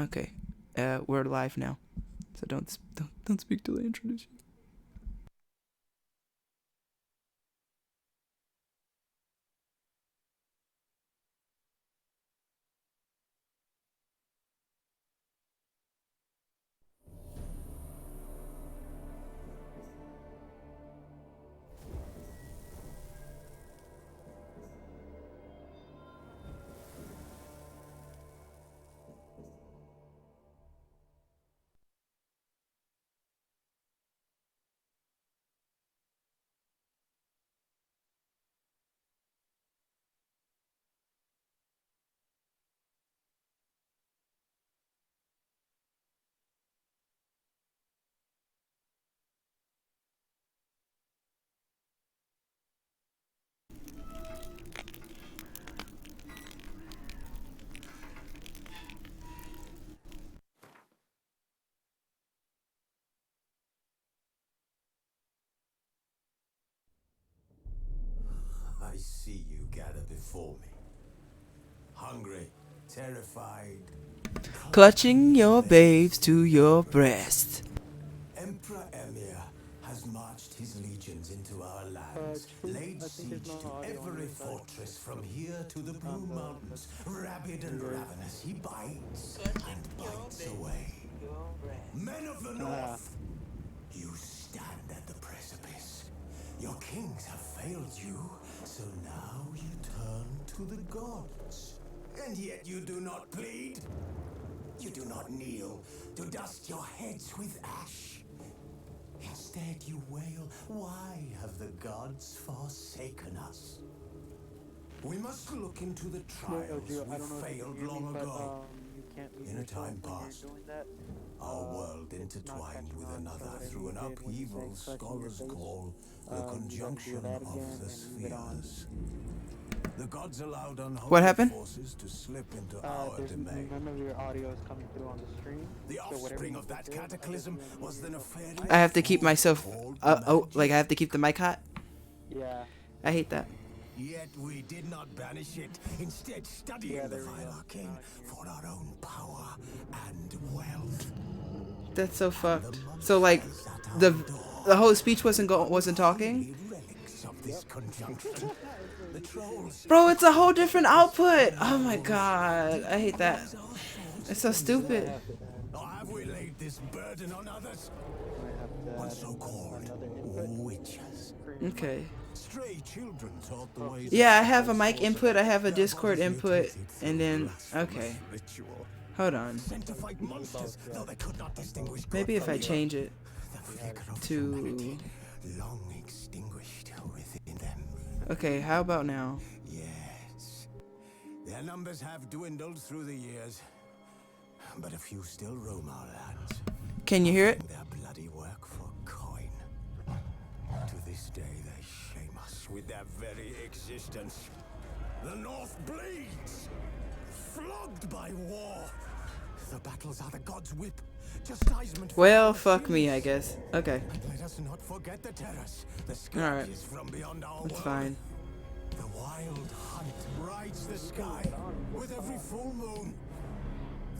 Okay. We're live now, so don't speak till I introduce you. I see you gather before me. Hungry, terrified, Clutching your babes to your breast. Emperor Emir has marched his legions into our lands, laid siege to every fortress from here to the Blue Mountains. Rabid and ravenous, he bites and bites away. Men of the North, you stand at the precipice. Your kings have failed you, so now you turn to the gods. And yet you do not plead. You do not kneel to dust your heads with ash. Instead you wail, why have the gods forsaken us? We must look into the trials we failed long ago. In a time past, our world intertwined with another through an upheaval scholars call the conjunction of the spheres. The gods allowed What unholy happened? forces to slip into our domain. None of your audio is coming through on the stream. The offspring of that cataclysm was the nefarious I have to keep myself. Like I have magic. to keep the mic hot. Yeah. I hate that. Yet we did not banish it, instead studying the vile arcane for our own power and wealth. That's so fucked. So like, the whole speech wasn't talking. Relics of this conjunction. The trolls. Bro, it's a whole different output. Oh my god, I hate that. It's so stupid. Or have we laid this burden on others? On so-called witches. Okay. Stray children taught the ways. Yeah, I have a mic input, I have a Discord input, and then okay. Ritual. Hold on. Sent to fight monsters, though they could not distinguish good Maybe if from I evil. change it The flicker of to. humanity long extinguished within them. Okay, how about now? Yes. Their numbers have dwindled through the years, but a few still roam our lands. Can you hear it? Their bloody work for coin. To this day they shame us with their very existence. The North bleeds, flogged by war. The battles are the gods' whip. Chastisement. Well, fuck me, I guess. Okay. Let us not forget the terrors, the Alright. scourges from beyond our That's world. fine. The wild hunt rides the sky with every full moon.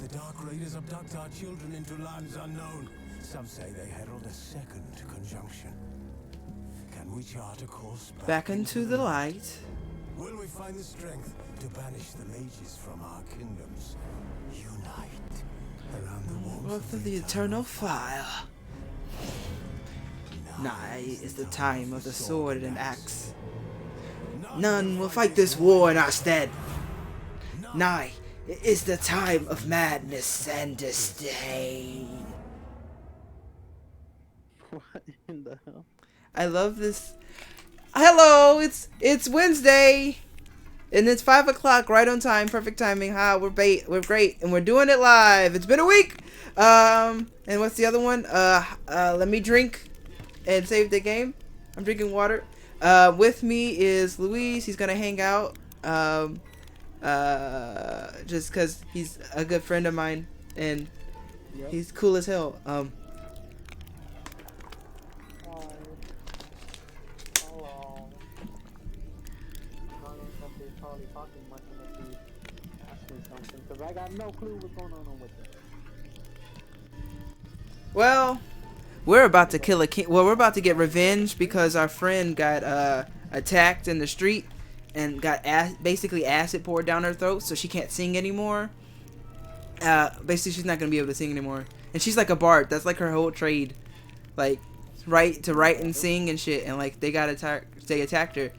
The dark raiders abduct our children into lands unknown. Some say they herald a second conjunction. Can we chart a course Back into the light. Will we find the strength to banish the mages from our kingdoms? Unite around the warmth Both of the eternal fire. Nigh is the time of the sword and axe. None will fight this war in our stead. Nigh is the time of madness and disdain. What in the hell? I love this. Hello, it's Wednesday, and it's 5 o'clock, right on time, perfect timing. We're great, and we're doing it live. It's been a week. And what's the other one? Let me drink and save the game. I'm drinking water. With me is Luis. He's gonna hang out. Just because he's a good friend of mine, and he's cool as hell. Hello. I don't know if they're probably talking much unless he asks me something, because I got no clue what's going on with it. Well, we're about to kill a king. Well, we're about to get revenge because our friend got attacked in the street and got basically acid poured down her throat, so she can't sing anymore. Basically, she's not gonna be able to sing anymore. And she's like a bard. That's like her whole trade, like write and sing and shit. And like they got attacked. They attacked her.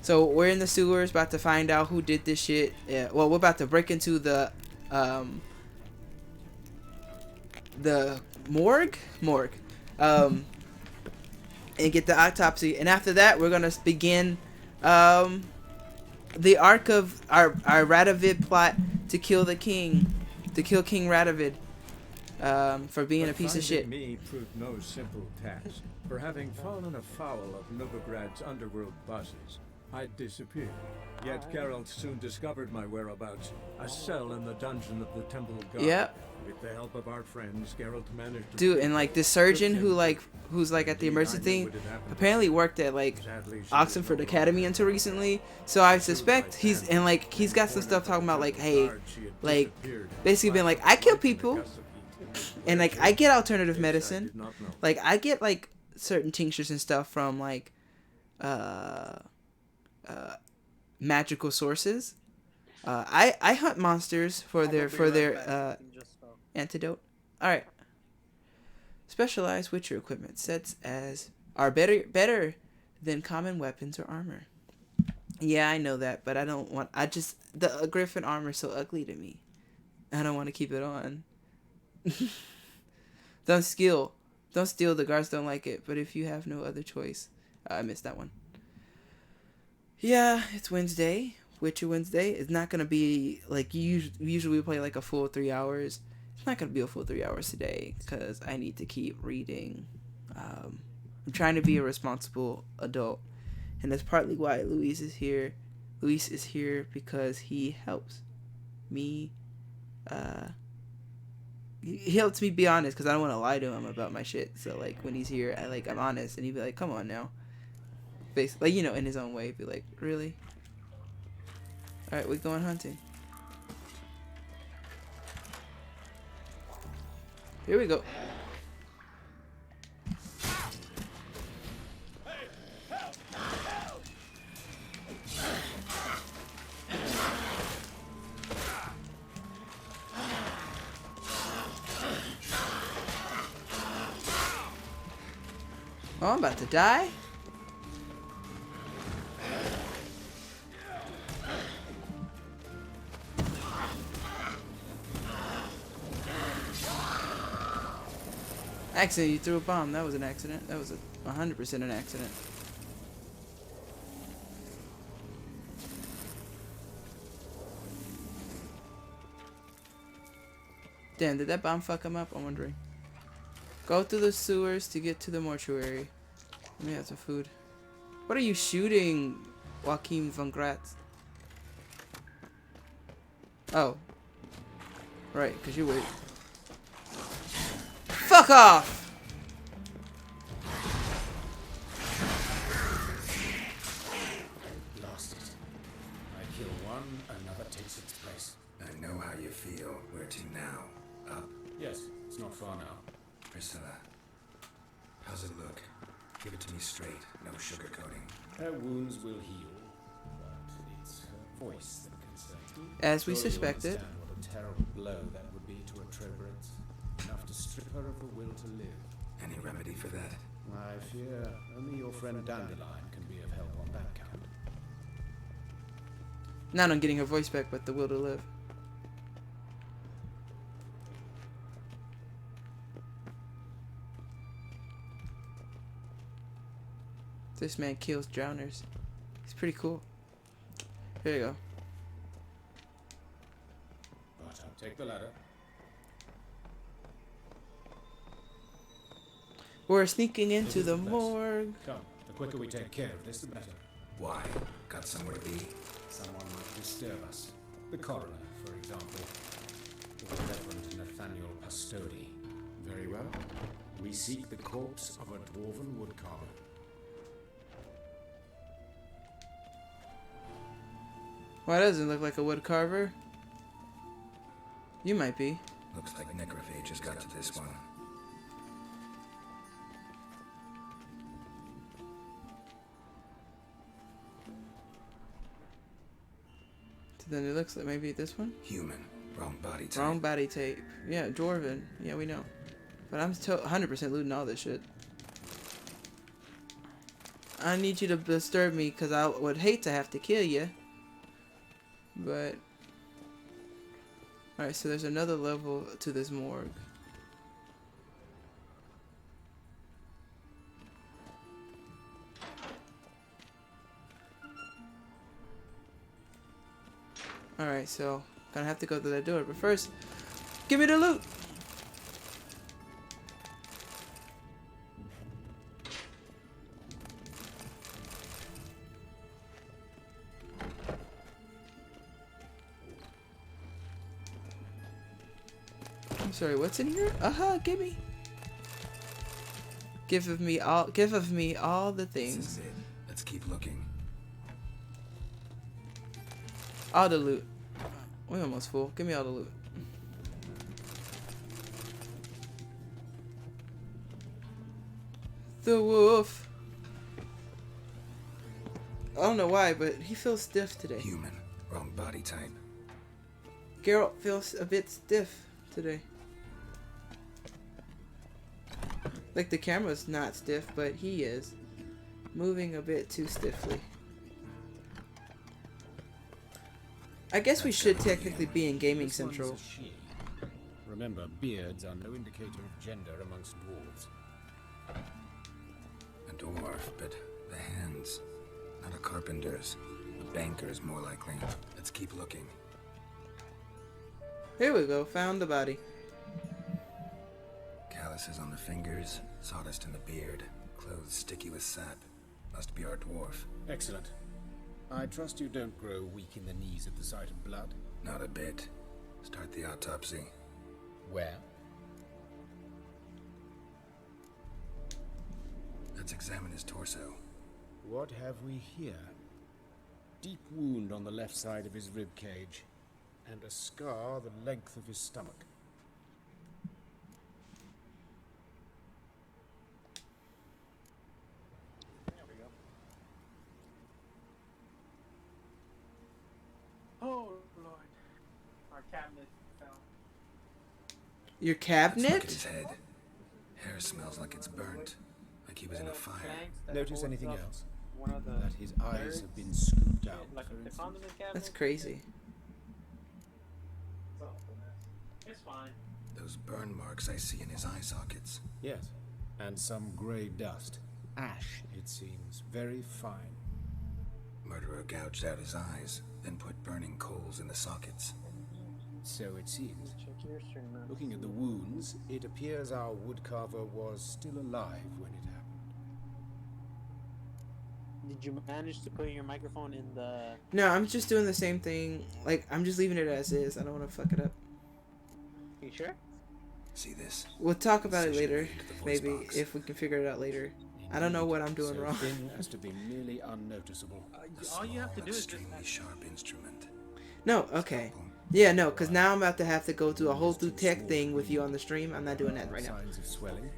So we're in the sewers about to find out who did this shit. Yeah, well, we're about to break into the morgue, and get the autopsy. And after that, we're gonna begin the arc of our Radovid plot to kill the king, to kill King Radovid for being a piece of shit. Me proved no simple task. For having fallen afoul of Novigrad's underworld bosses, I disappeared. Yet Geralt soon discovered my whereabouts, a cell in the dungeon of the Temple of God. Yep. With the help of our friends, Geralt managed to... Dude, and like this surgeon who's like at the emergency thing apparently worked at like Oxenford Academy until recently. So I suspect he's got some stuff talking about like, hey, like basically being like, I kill people and like I get alternative medicine. Like I get like certain tinctures and stuff from like magical sources. I hunt monsters for their antidote. Alright. Specialized Witcher equipment sets as are better than common weapons or armor. Yeah, I know that, but the Griffin armor is so ugly to me. I don't want to keep it on. Don't steal. The guards don't like it, but if you have no other choice. I missed that one. Yeah, it's Wednesday. Witcher Wednesday. It's not going to be like usually we play like a full 3 hours. It's not going to be a full 3 hours today because I need to keep reading. I'm trying to be a responsible adult, and that's partly why Luis is here. Luis is here because he helps me. He helps me be honest because I don't want to lie to him about my shit. So like when he's here, I'm honest, and he'd be like, "Come on now," basically, like, you know, in his own way, be like, "Really? All right, we're going hunting." Here we go. Oh, I'm about to die. Accident, you threw a bomb. That was an accident. That was 100% an accident. Damn, did that bomb fuck him up? I'm wondering. Go through the sewers to get to the mortuary. Let me have some food. What are you shooting, Joachim von Gratz? Oh. Right, because you wait. Fuck off! Lost it. I kill one, another takes its place. I know how you feel. Where to now? Up? Yes, it's not far now. Priscilla, how's it look? Give it to me straight, no sugarcoating. Her wounds will heal, but it's her voice that concerns me. As we suspected. What a terrible blow that would be to a Trebrets. Enough to strip her of the will to live. Any remedy for that? I fear only your friend Dandelion can be of help on that count. Not on getting her voice back, but the will to live. This man kills drowners. He's pretty cool. Here you go. But I'll take the ladder. We're sneaking into the morgue. Come, the quicker we take care of this, the better. Why? Got somewhere to be? Someone might disturb us. The coroner, for example. The Reverend Nathaniel Apostate. Very well. We seek the corpse of a dwarven woodcarver. Why doesn't it look like a wood carver? You might be. Looks like necrophages got to this one. So then it looks like maybe this one? Human. Wrong body type. Wrong body tape. Yeah, Dwarven. Yeah, we know. But I'm 100% looting all this shit. I need you to disturb me because I would hate to have to kill you. But... Alright, so there's another level to this morgue. Alright, so gonna have to go to that door. But first, give me the loot! I'm sorry, what's in here? Give me. Give of me all the This things. is it. Let's keep looking. All the loot. We almost full. Give me all the loot. The wolf. I don't know why, but he feels stiff today. Human. Wrong body type. Geralt feels a bit stiff today. Like the camera's not stiff, but he is. Moving a bit too stiffly. I guess we should technically be in Gaming This one's Central. a she. Remember, beards are no indicator of gender amongst dwarves. A dwarf, but the hands. Not a carpenter's. A banker's more likely. Let's keep looking. Here we go, found the body. Calluses on the fingers, sawdust in the beard, clothes sticky with sap. Must be our dwarf. Excellent. I trust you don't grow weak in the knees at the sight of blood. Not a bit. Start the autopsy. Where? Let's examine his torso. What have we here? Deep wound on the left side of his rib cage, and a scar the length of his stomach. There we go. Oh Lord. Our cabinet fell. Your Let's look cabinet? at his head. Hair smells like it's burnt. Like he was in a fire. Notice anything else? One of the That his eyes have been scooped out, like for the instance. condiment cabinet. That's crazy. It's fine. Those burn marks I see in his eye sockets. Yes, and some grey dust. Ash, it seems. Very fine. Murderer gouged out his eyes, then put burning coals in the sockets. So it seems. Check your stream, man. Looking at the wounds, it appears our woodcarver was still alive when it happened. Did you manage to put your microphone in the? No, I'm just doing the same thing. Like, I'm just leaving it as is. I don't want to fuck it up. You sure? See this? We'll talk about it Incision later. into the voice Maybe, box. if we can figure it out later. I don't know what I'm doing so wrong. thin as to be nearly unnoticeable. All you have to Small, do is just. extremely sharp instrument. No, okay. Yeah, no, because now I'm about to have to go through a whole through tech thing with you on the stream. I'm not doing that right now. Signs of swelling.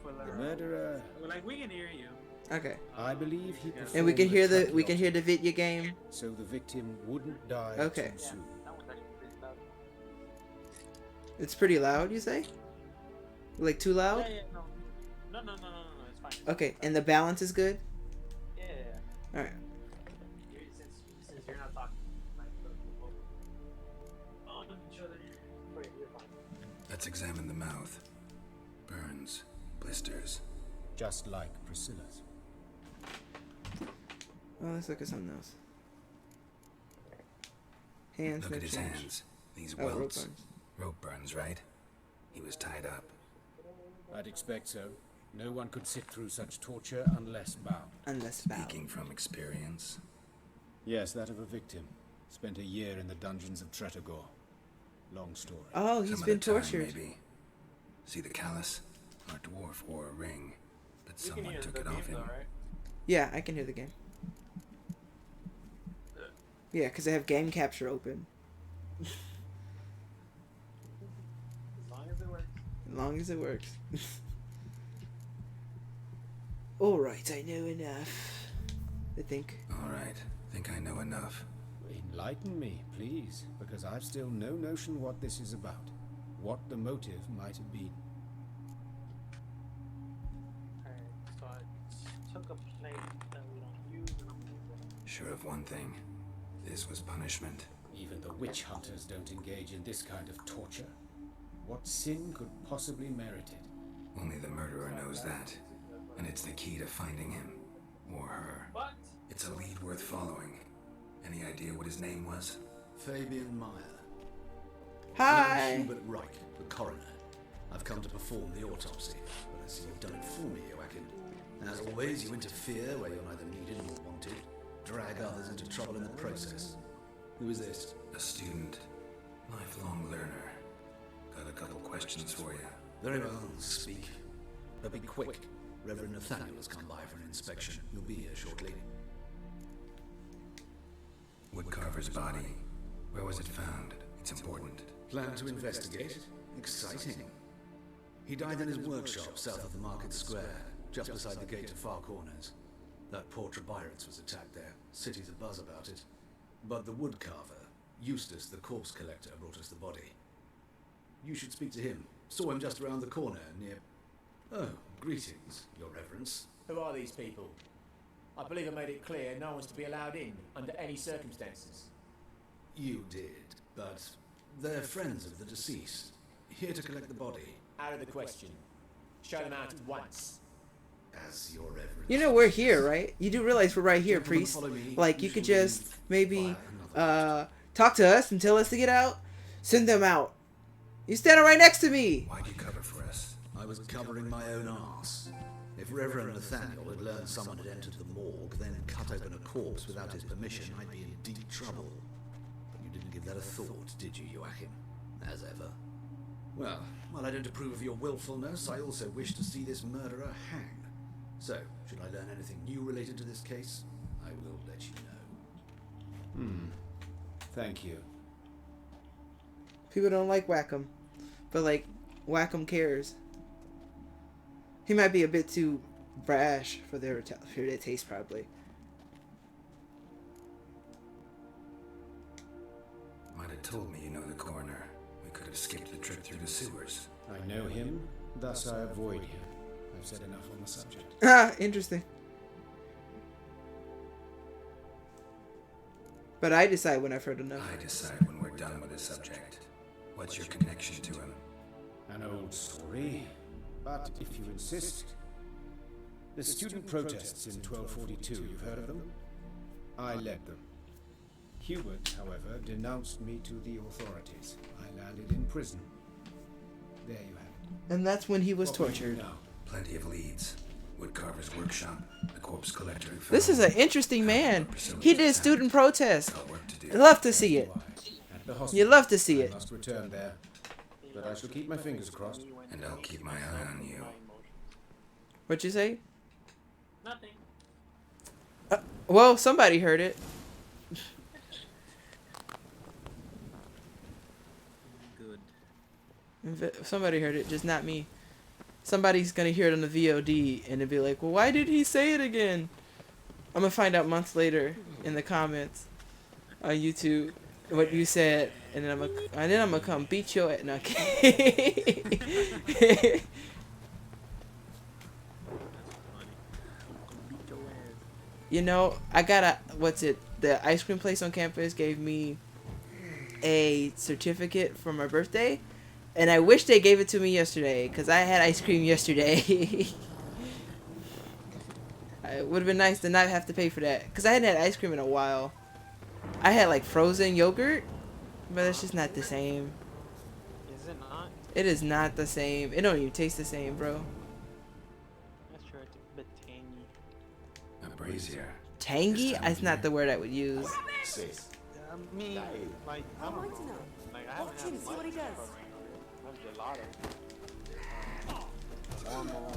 Well, The murderer, like we can hear you. Okay. I believe he And we can hear performed the we can hear the video game. so the victim wouldn't die Okay. too soon. That one's actually pretty loud. It's pretty loud, you say? Like too loud? Yeah, no, it's fine. Okay, and the balance is good? Yeah. Alright. Since you're not talking, like, on each other. Wait, you're fine. Let's examine the mouth. Burns, blisters. Just like Priscilla's. Oh, let's look at something else. Hands, Look no at his change. hands. These Oh, rope welts. burns. Rope burns, right? He was tied up. I'd expect so. No one could sit through such torture unless bound. Unless foul. Speaking from experience. Yes, that of a victim. Spent a year in the dungeons of Tretogor. Long story. Oh, he's Some been at a time, tortured. maybe. See the callus? Our dwarf wore a ring, but You can someone hear took the it game off him. though, right? Yeah, I can hear the game. Yeah, because I have game capture open. long as it works. Alright, I know enough. I think. Alright, think I know enough. Enlighten me, please, because I've still no notion what this is about. What the motive might have been. Alright, so I took a plate that we don't use and I'm gonna Sure of one thing. This was punishment. Even the witch hunters don't engage in this kind of torture. What sin could possibly merit it? Only the murderer knows that. And it's the key to finding him. Or her. What? It's a lead worth following. Any idea what his name was? Fabian Meyer. Hi! I'm Hubert Reich, the coroner. I've come to perform the autopsy, but I see you've done it for me, Joachim. As always, you interfere where you're neither needed nor wanted, drag others into trouble in the process. Who is this? A student. Lifelong learner. Got a couple questions for you. Very well, speak. But be quick. Reverend Nathaniel has come by for an inspection. He'll be here shortly. Woodcarver's body. Where was it found? It's important. Plan to investigate? Exciting. He died in his workshop south of the Market Square, just beside the gate to Far Corners. That portrait Byron's was attacked there. City's abuzz about it. But the woodcarver, Eustace the corpse collector, brought us the body. You should speak to him. Saw him just around the corner near... Oh, greetings, Your Reverence. Who are these people? I believe I made it clear no one's to be allowed in under any circumstances. You did, but they're friends of the deceased. Here to collect the body. Out of the question. Show them out at once. As Your Reverence. You know we're here, right? You do realize we're right here, Gentlemen, priest. follow me. Like, you You could shall just leave maybe via another talk to us and tell us to get out. Send them out. You standing right next to me. Why'd you cover for us? I was covering my own arse. If Reverend Nathaniel had learned someone had entered the morgue, then cut open a corpse without his permission, I'd be in deep trouble. But you didn't give that a thought, did you, Joachim? As ever. Well, while I don't approve of your willfulness, I also wish to see this murderer hang. So, should I learn anything new related to this case, I will let you know. Thank you. People don't like Wackham, but like Wackham cares. He might be a bit too brash for their taste, probably. Might have told me you know the coroner. We could have skipped the trip through the sewers. I know him, thus I avoid him. I've said enough on the subject. Ah, interesting. But I decide when I've heard enough. I decide when we're done with the subject. What's your connection to him? An old story, but if you insist. The student protests in 1242, you've heard of them? I led them. Hubert, however, denounced me to the authorities. I landed in prison. There you have it. And that's when he was What will you do tortured. now? Plenty of leads. Woodcarver's workshop, the corpse collector who found This is him. an interesting man. He did student protest. Got work to do. I love to see it. At the hospital. You love to see I it. must return there, but I shall keep my fingers crossed. And I'll keep my eye on you. What'd you say? Nothing. Well, somebody heard it. Good. Somebody heard it, just not me. Somebody's gonna hear it on the VOD and it'll be like, well, why did he say it again? I'm gonna find out months later in the comments on YouTube what you said, and then I'm gonna come beat your ass. No, okay. You know, I got the ice cream place on campus gave me a certificate for my birthday, and I wish they gave it to me yesterday, because I had ice cream yesterday. It would have been nice to not have to pay for that, because I hadn't had ice cream in a while. I had like frozen yogurt, but it's just not the same. Is it not? It is not the same. It don't even taste the same, bro. That's true. It's a bit tangy. A brazier. Tangy? This time That's of not year. the word I would use. I mean, like, I don't know. Like, I haven't had much. But right now, normal.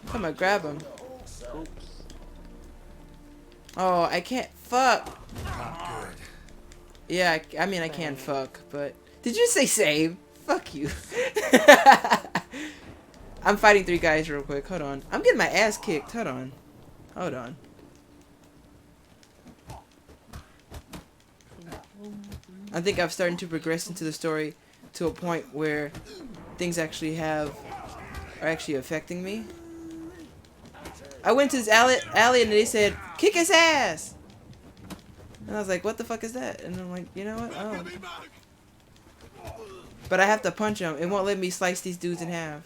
Come on, grab him. Oh, I can't fuck. Good. Yeah, I mean I can fuck, but did you say save? Fuck you. I'm fighting 3 guys real quick. Hold on. I'm getting my ass kicked. Hold on. Hold on. I think I'm starting to progress into the story to a point where things actually are actually affecting me. I went to this alley and they said, kick his ass! And I was like, what the fuck is that? And I'm like, you know what? Oh. But I have to punch him. It won't let me slice these dudes in half.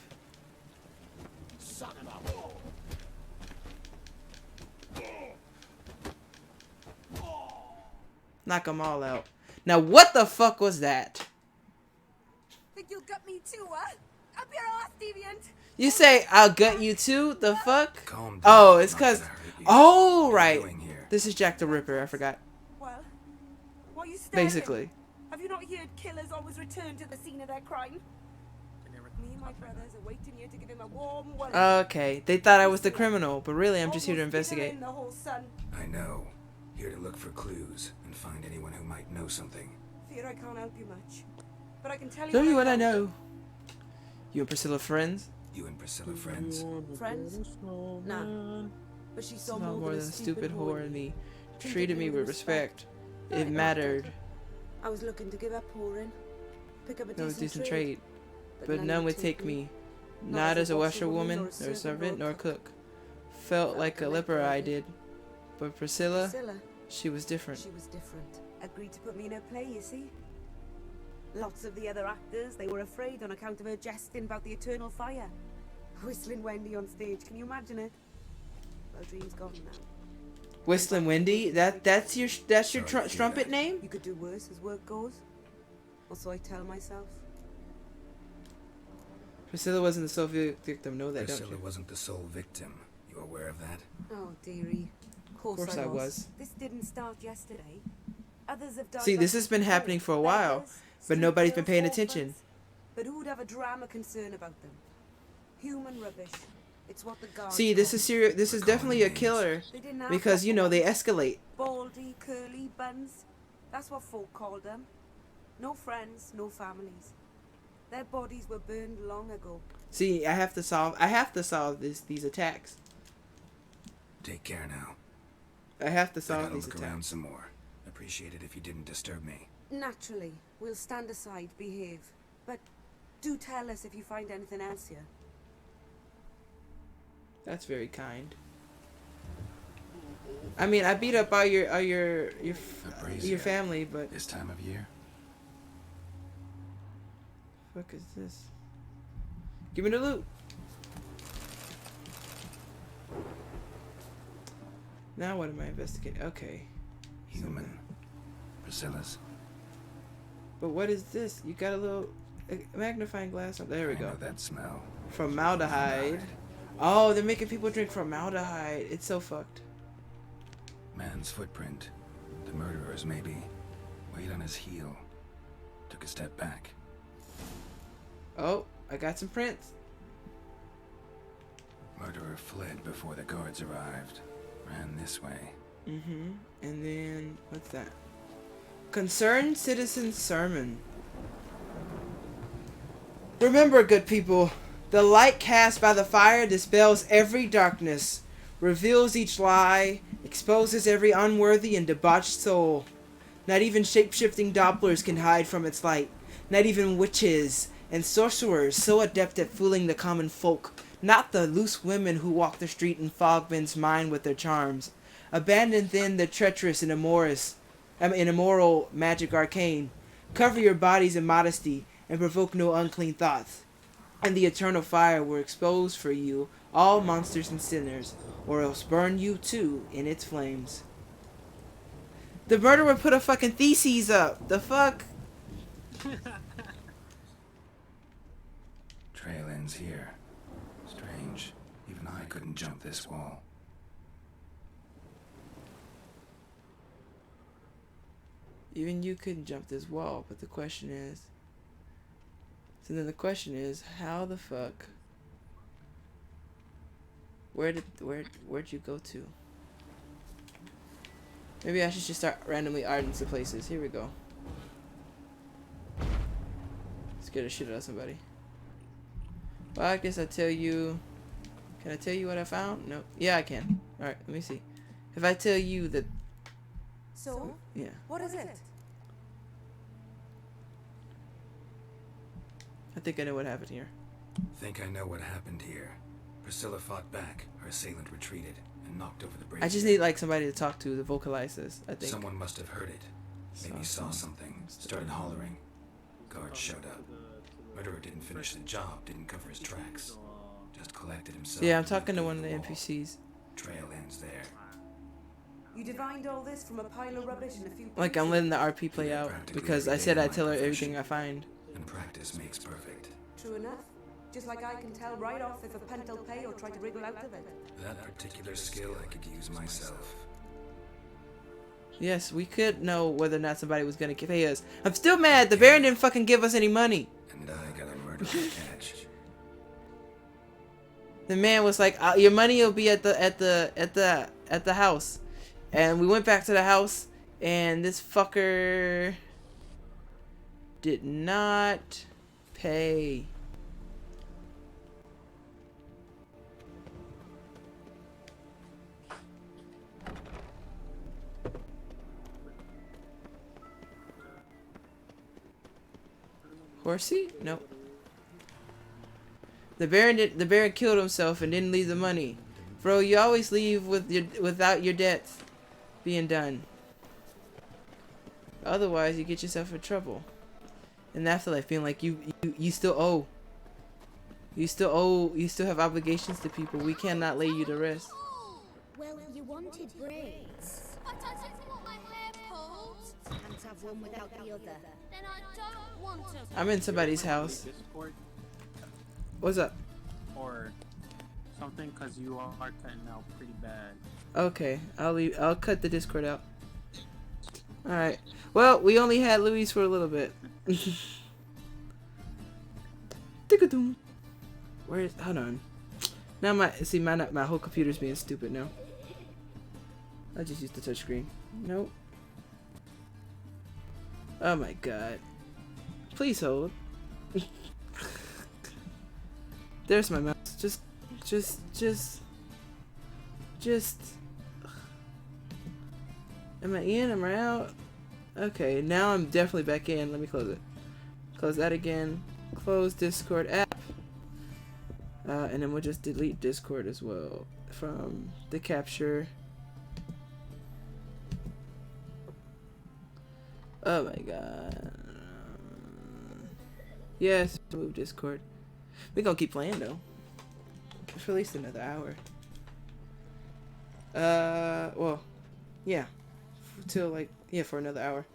Knock them all out. Now what the fuck was that? Think you'll gut me too, huh? Up your ass, deviant! You say I'll gut you too? The fuck? Calm down. Oh, it's I'm not cause... gonna hurt you. Oh, What are you right. doing here? This is Jack the Ripper. I forgot. Well, why are you staring? Basically. Have you not heard killers always return to the scene of their crime? Me and my brothers are waiting here to give him a warm welcome. Okay. They thought I was the criminal, but really I'm just here to Almost investigate. in the whole sun. I know. Here to look for clues and find anyone who might know something. Fear I can't help you much. But I can tell you Tell you what I know. You and Priscilla friends? You and Priscilla friends? Friends? Nah. But she saw No more than a stupid whore in me. Treated Treated me me with with respect. respect. It mattered. I was looking to give up pouring. Pick up a That was decent decent trade. But none would take me. Not as a washerwoman, nor a servant, nor a cook. Felt like a leper I did. But Priscilla, she was different. She was different. Agreed to put me in her play, you see. Lots of the other actors, they were afraid on account of her jesting about the eternal fire. Whistling Wendy on stage, can you imagine it? Well, dream's gone now. Whistling Wendy? That's your strumpet name? You could do worse as work goes. Or so I tell myself. Priscilla wasn't the sole victim. Know that, don't Priscilla you? wasn't the sole victim. You aware of that? Oh, dearie. Of course I was. This didn't start yesterday. Others have done. See, this has been happening for a while, but nobody's been paying attention. But who'd have a drama concern about them? Human rubbish. It's what the guards. See, this is serious. This is definitely a killer because you know they escalate. Baldy, curly buns. That's what folk called them. No friends, no families. Their bodies were burned long ago. See, I have to solve these attacks. Take care now. I have to I solve gotta these look around attacks. some more. Appreciate it if you didn't disturb me. Naturally, we'll stand aside, behave. But do tell us if you find anything else here. That's very kind. I mean, I beat up all your family, but This time of year? fuck is this? Give me the loot. Now what am I investigating? Okay. Human. Priscilla's. But what is this? You got a little magnifying glass on. There we I go. know that smell. Formaldehyde. Oh, they're making people drink formaldehyde. It's so fucked. Man's footprint. The murderer's maybe. Weight on his heel. Took a step back. Oh, I got some prints. Murderer fled before the guards arrived. Ran this way. Mm-hmm. And then, what's that? Concerned Citizen Sermon. Remember, good people, the light cast by the fire dispels every darkness, reveals each lie, exposes every unworthy and debauched soul. Not even shape-shifting Dopplers can hide from its light. Not even witches and sorcerers so adept at fooling the common folk. Not the loose women who walk the street and fog men's mind with their charms. Abandon then the treacherous and immoral magic arcane. Cover your bodies in modesty and provoke no unclean thoughts. And the eternal fire will expose for you all monsters and sinners, or else burn you too in its flames. The murderer put a fucking theses up. The fuck? Trail ends here. Strange. Even I couldn't jump this wall. Even you couldn't jump this wall, but the question is... So then the question is, how the fuck... Where'd you go to? Maybe I should just start randomly adding some places. Here we go. Let's scared the shit out of somebody. Well, I guess I tell you. Can I tell you what I found? No. Yeah, I can. All right, let me see. If I tell you that. So? Yeah. What is it? I think I know what happened here. Think I know what happened here. Priscilla fought back, her assailant retreated, and knocked over the bridge. I just need like somebody to talk to vocalize this, I think. Someone must have heard it. Maybe saw something, started hollering. Guards showed up. Murderer didn't finish the job, didn't cover his tracks. Just collected himself. Yeah, I'm talking to one of the NPCs. Trail ends there. You divined all this from a pile of rubbish and a few... Like, I'm letting the RP play out, because I said I'd tell her everything I find. And practice makes perfect. True enough. Just like I can tell right off if a punt will pay or try to wriggle out of it. That particular skill I could use myself. Yes, we could know whether or not somebody was gonna pay us. I'm still mad the Baron didn't fucking give us any money. And I got a murder to catch. The man was like, "Your money will be at the house," and we went back to the house, and this fucker did not pay. Horsey? Nope. The Baron killed himself and didn't leave the money. Bro, you always leave without your debts being done. Otherwise, you get yourself in trouble. In the afterlife, being like you still owe. You still have obligations to people. We cannot lay you to rest. Well, you wanted braids. But I didn't want my hair pulled. Can't have one without the other. Then I don't want to. I'm in somebody's house. Discord What's up? or something, cause you are cutting out pretty bad. Okay, I'll cut the Discord out. All right. Well, we only had Luis for a little bit. Where is? Hold on. Now my whole computer's being stupid now. I just used the touchscreen. Nope. Oh my god. Please hold. There's my mouse. Just. Am I in? Am I out? Okay, now I'm definitely back in. Let me close it. Close that again. Close Discord app. And then we'll just delete Discord as well from the capture. Oh my god. Yes, remove Discord. We're gonna keep playing though. For at least another hour. Well, yeah. Till like, yeah, for another hour.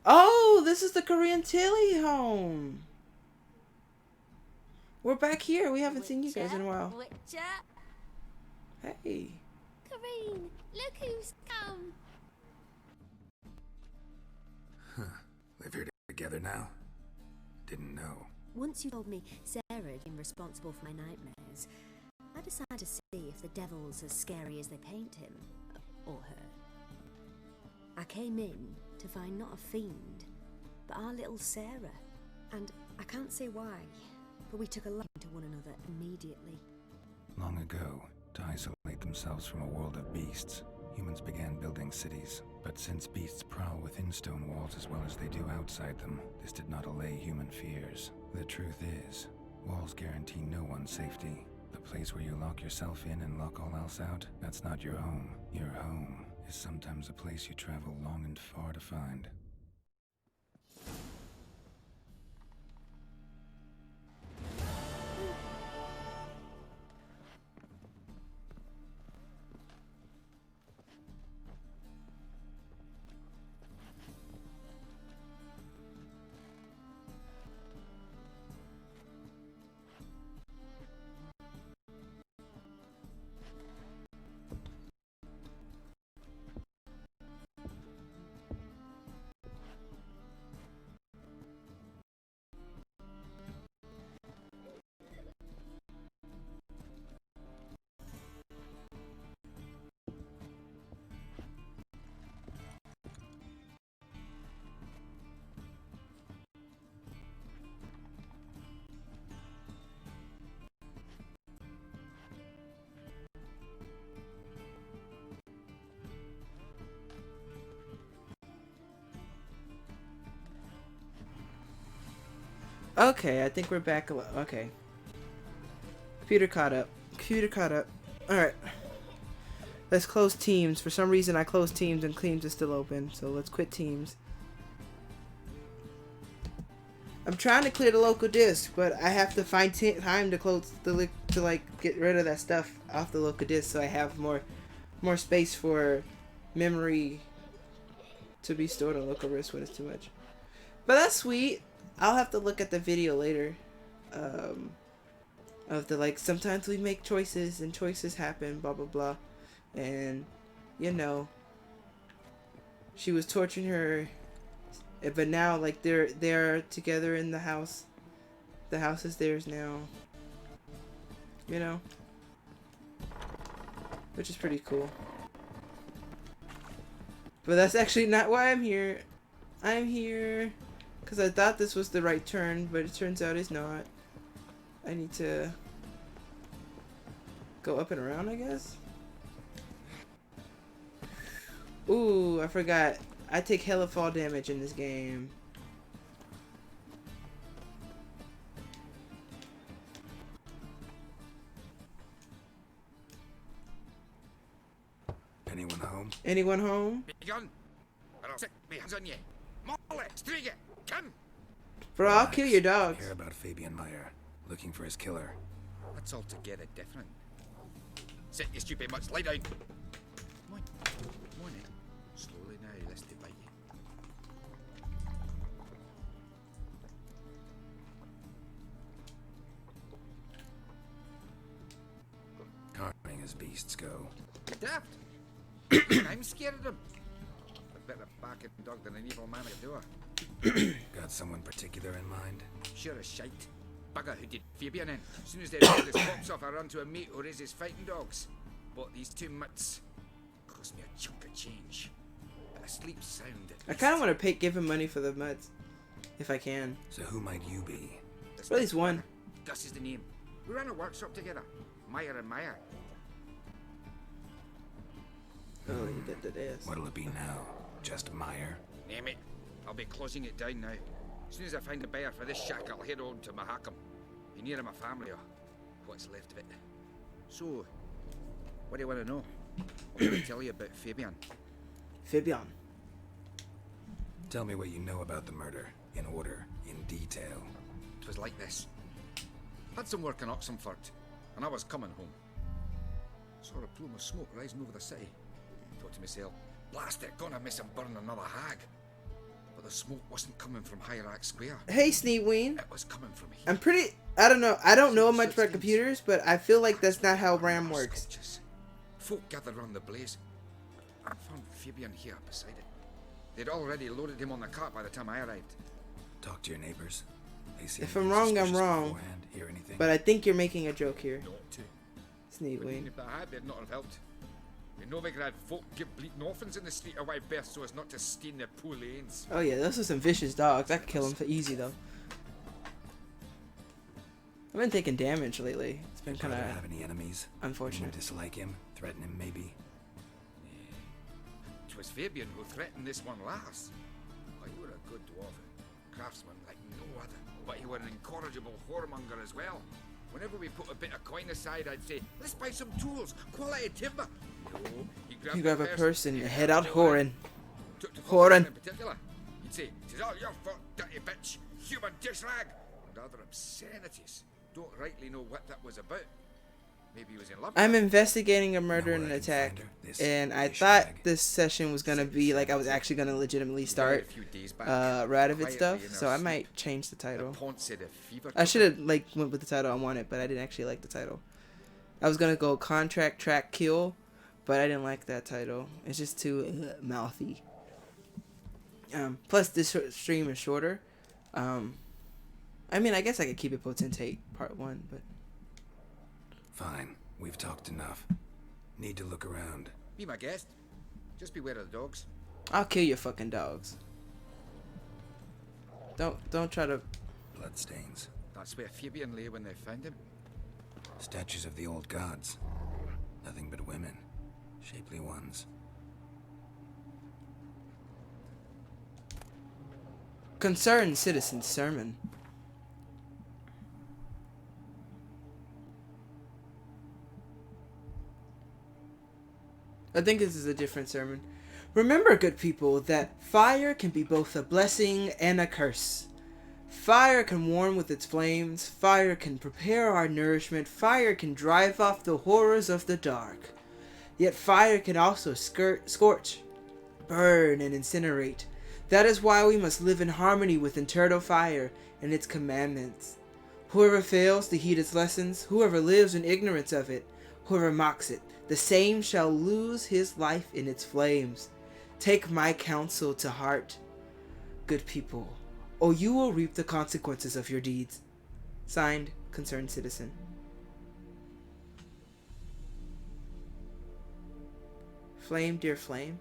Oh, this is the Korean Tilly home. We're back here. We haven't seen you guys in a while. Hey. Kareen, look who's come. Live here together now? Didn't know. Once you told me Sarah had been responsible for my nightmares, I decided to see if the devil's as scary as they paint him. Or her. I came in to find not a fiend, but our little Sarah. And I can't say why, but we took a liking to one another immediately. Long ago, to isolate themselves from a world of beasts, humans began building cities. But since beasts prowl within stone walls as well as they do outside them, this did not allay human fears. The truth is, walls guarantee no one's safety. The place where you lock yourself in and lock all else out, that's not your home. Your home is sometimes a place you travel long and far to find. Okay, I think we're back. Okay. Computer caught up. Computer caught up. Alright. Let's close teams. For some reason I closed teams and teams is still open. So let's quit teams. I'm trying to clear the local disk, but I have to find time to close the to like get rid of that stuff off the local disk so I have more space for memory to be stored on local disk when it's too much. But that's sweet. I'll have to look at the video later. Of the like sometimes we make choices and choices happen, blah blah blah. And you know, she was torturing her, but now like they're together in the house. The house is theirs now. You know, which is pretty cool. But that's actually not why I'm here. I'm here because I thought this was the right turn, but it turns out it's not. I need to go up and around, I guess. Ooh, I forgot. I take hella fall damage in this game. Anyone home? Anyone home? Begun. I'll stick my hands on you. Molly, Striga, come. Bro, I'll kill your dogs. Hear about Fabian Meyer, looking for his killer. That's altogether different. Sit, you stupid mutts, lie down. Come on, come on, eh? Slowly now, lest they bite you. Carving as beasts go. Daft. I'm scared of them. A better barking dog than an evil man could do. Got someone particular in mind? Sure as shite. Bugger who did Fabian in. As soon as they rolled his pops off, I run to a mate who raises fighting dogs. Bought these 2 mutts. Cost me a chunk of change. But I sleep sound at I kind of want to give him money for the mutts, if I can. So who might you be? At least one. Gus is the name. We ran a workshop together. Meyer and Meyer. Oh, you did the dance. What'll it be now? Just Meyer? Name it. I'll be closing it down now. As soon as I find a buyer for this shack, I'll head on to Mahakam. Be near my family, or what's left of it. So, what do you want to know? What can I tell you about Fabian? Fabian. Tell me what you know about the murder, in order, in detail. It was like this. Had some work in Oxenford, and I was coming home. Saw a plume of smoke rising over the city. Thought to myself, blast it, gonna miss him burn another hag. But the smoke wasn't coming from Hierarch Square. Hey, Sneeween. It was coming from here. I'm pretty... I don't know. I don't know much about computers, but I feel like that's not how RAM works. Folk gathered around the blaze. I found Fabian here beside it. They'd already loaded him on the cart by the time I arrived. Talk to your neighbors. They see if I'm wrong, I'm wrong. Hear anything? But I think you're making a joke here. Not to. Sneeween. If I had, they'd not have helped. In Novigrad, folk give bleating orphans in the street a wide berth so as not to stain their poor lanes. Oh yeah, those are some vicious dogs. I could kill them for easy though. I've been taking damage lately. It's been kind of have any enemies? Unfortunate. You dislike him? Threaten him, maybe? It was Fabian who threatened this one last. Oh, you were a good dwarf, craftsman like no other. But you were an incorrigible whoremonger as well. Whenever we put a bit of coin aside, I'd say, let's buy some tools, quality timber. No, you grab a purse and you head out whoring. Whoring. In particular, he'd say, "'Tis all your fault, dirty bitch, human dish rag," and other obscenities. Don't rightly know what that was about. Maybe he was in love. I'm investigating a murder and an attack, and I thought this session was gonna be like I was actually gonna legitimately start Radovid stuff, so I might change the title. I should have like went with the title I wanted, but I didn't actually like the title. I was gonna go contract track kill, but I didn't like that title. It's just too mouthy. Plus this stream is shorter. I mean, I guess I could keep it Potentate Part 1, but... Fine. We've talked enough. Need to look around. Be my guest. Just beware of the dogs. I'll kill your fucking dogs. Don't try to... Bloodstains. That's where Fabian lay when they found him. Statues of the old gods. Nothing but women. Shapely ones. Concerned citizen sermon. I think this is a different sermon. Remember, good people, that fire can be both a blessing and a curse. Fire can warm with its flames. Fire can prepare our nourishment. Fire can drive off the horrors of the dark. Yet fire can also scorch, burn, and incinerate. That is why we must live in harmony with eternal fire and its commandments. Whoever fails to heed its lessons, whoever lives in ignorance of it, whoever mocks it, the same shall lose his life in its flames. Take my counsel to heart, good people, or you will reap the consequences of your deeds. Signed, Concerned Citizen. Flame, dear flame.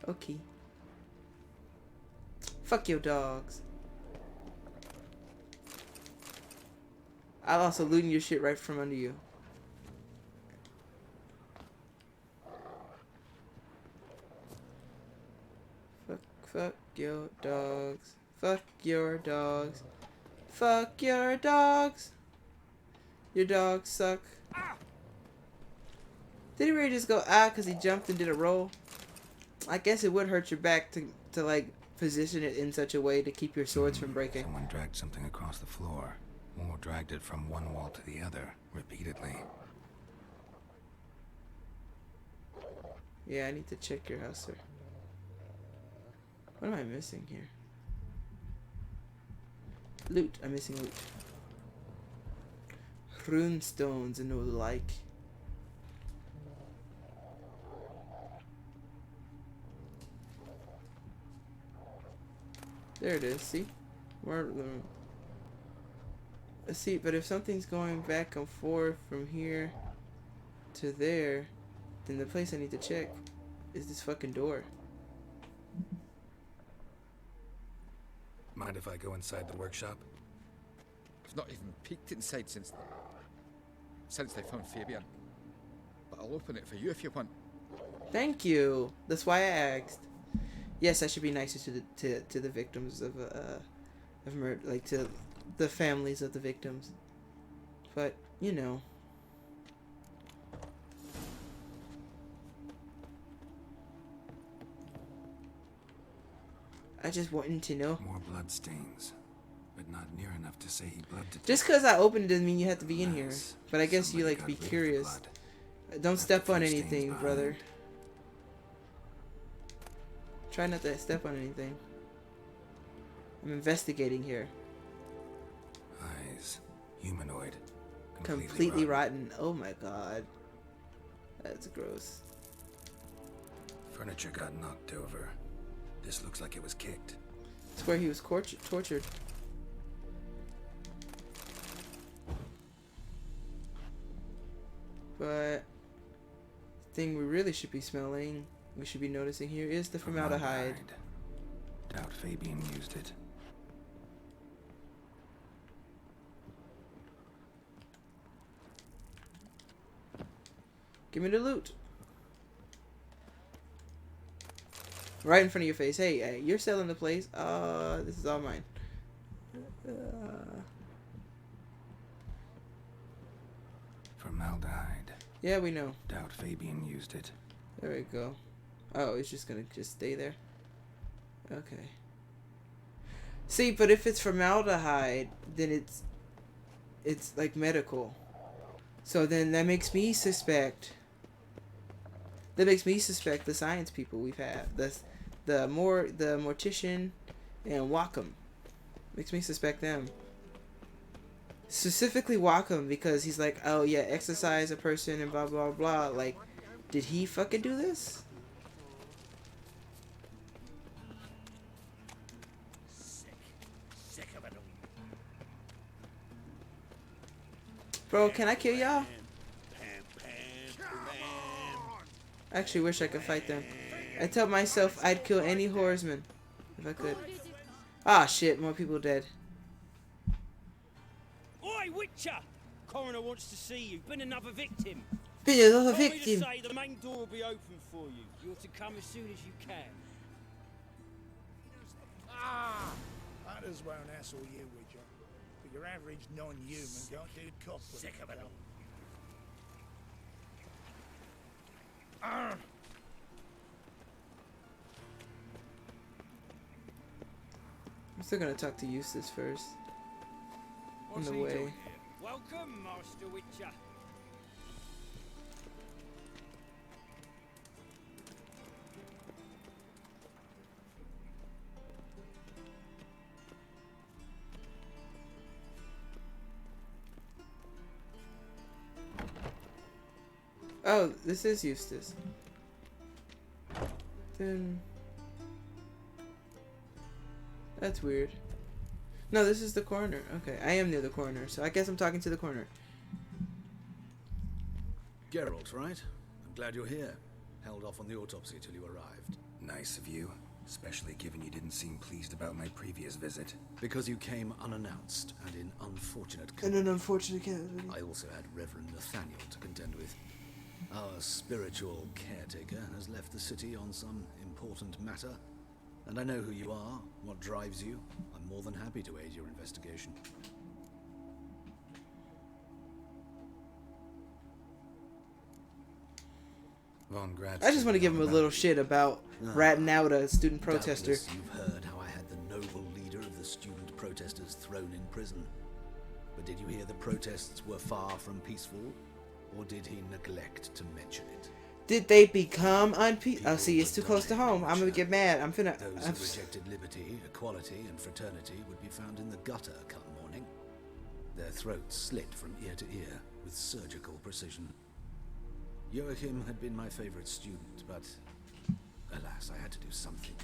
Okay. Fuck your dogs. I'll also looting your shit right from under you. Fuck your dogs. Fuck your dogs. Fuck your dogs. Your dogs suck. Did he really just go because he jumped and did a roll? I guess it would hurt your back to like position it in such a way to keep your swords from breaking. Someone dragged something across the floor. Or dragged it from one wall to the other, repeatedly. Yeah, I need to check your house, sir. What am I missing here? Loot. I'm missing loot. Rune stones and the like. There it is. See? Let's see, but if something's going back and forth from here to there, then the place I need to check is this fucking door. Mind if I go inside the workshop? I've not even peeked inside since they found Fabian. But I'll open it for you if you want. Thank you. That's why I asked. Yes, I should be nicer to the victims of murder, like to the families of the victims. But you know. I just wanted to know. More blood stains, but not near enough to say he bled to death. Just because I opened it doesn't mean you have to be in here. But I guess you like to be curious. Don't step on anything, brother. Try not to step on anything. I'm investigating here. Eyes. Humanoid. Completely rotten. Oh my god. That's gross. Furniture got knocked over. This looks like it was kicked. It's where he was tortured. But the thing we really should be smelling, we should be noticing here, is the formaldehyde. Doubt Fabian used it. Give me the loot. Right in front of your face. Hey, you're selling the place. This is all mine. Formaldehyde. Yeah, we know. Doubt Fabian used it. There we go. Oh, it's just gonna stay there. Okay. See, but if it's formaldehyde, then it's like medical. So then that makes me suspect. That makes me suspect the science people we've had. The mortician and Wacom. Makes me suspect them. Specifically Wacom, because he's like, oh yeah, exercise a person and blah blah blah. Like, did he fucking do this? Sick of it all. Bro, can I kill y'all? I actually wish I could fight them. I tell myself I'd kill any horseman if I could. Ah, shit, more people dead. Oi, Witcher! Coroner wants to see you. Been another victim. Been another Told me victim. to say the main door will be open for you. You're to come as soon as you can. Others won't hassle you, Witcher. But your average non-human can't do cop. Sick of it all. I'm still gonna talk to Eustace first. On What's the he way. doing here? Welcome, Master Witcher. Oh, this is Eustace. Then that's weird. No, this is the coroner. Okay, I am near the coroner, so I guess I'm talking to the coroner. Geralt, right? I'm glad you're here. Held off on the autopsy till you arrived. Nice of you, especially given you didn't seem pleased about my previous visit. Because you came unannounced and in unfortunate In company. an unfortunate case. I also had Reverend Nathaniel to contend with. Our spiritual caretaker has left the city on some important matter, and I know who you are, what drives you. I'm more than happy to aid your investigation. Von Graz. I just want to give him a little shit about ratting out a student protester. Doubtless you've heard how I had the noble leader of the student protesters thrown in prison. But did you hear the protests were far from peaceful? Or did he neglect to mention it? Did they become unpeaceful? Oh, see, it's too close to home. I'm gonna get mad. I'm finna. Those who rejected liberty, equality, and fraternity would be found in the gutter come morning. Their throats slit from ear to ear with surgical precision. Joachim had been my favorite student, but alas, I had to do something.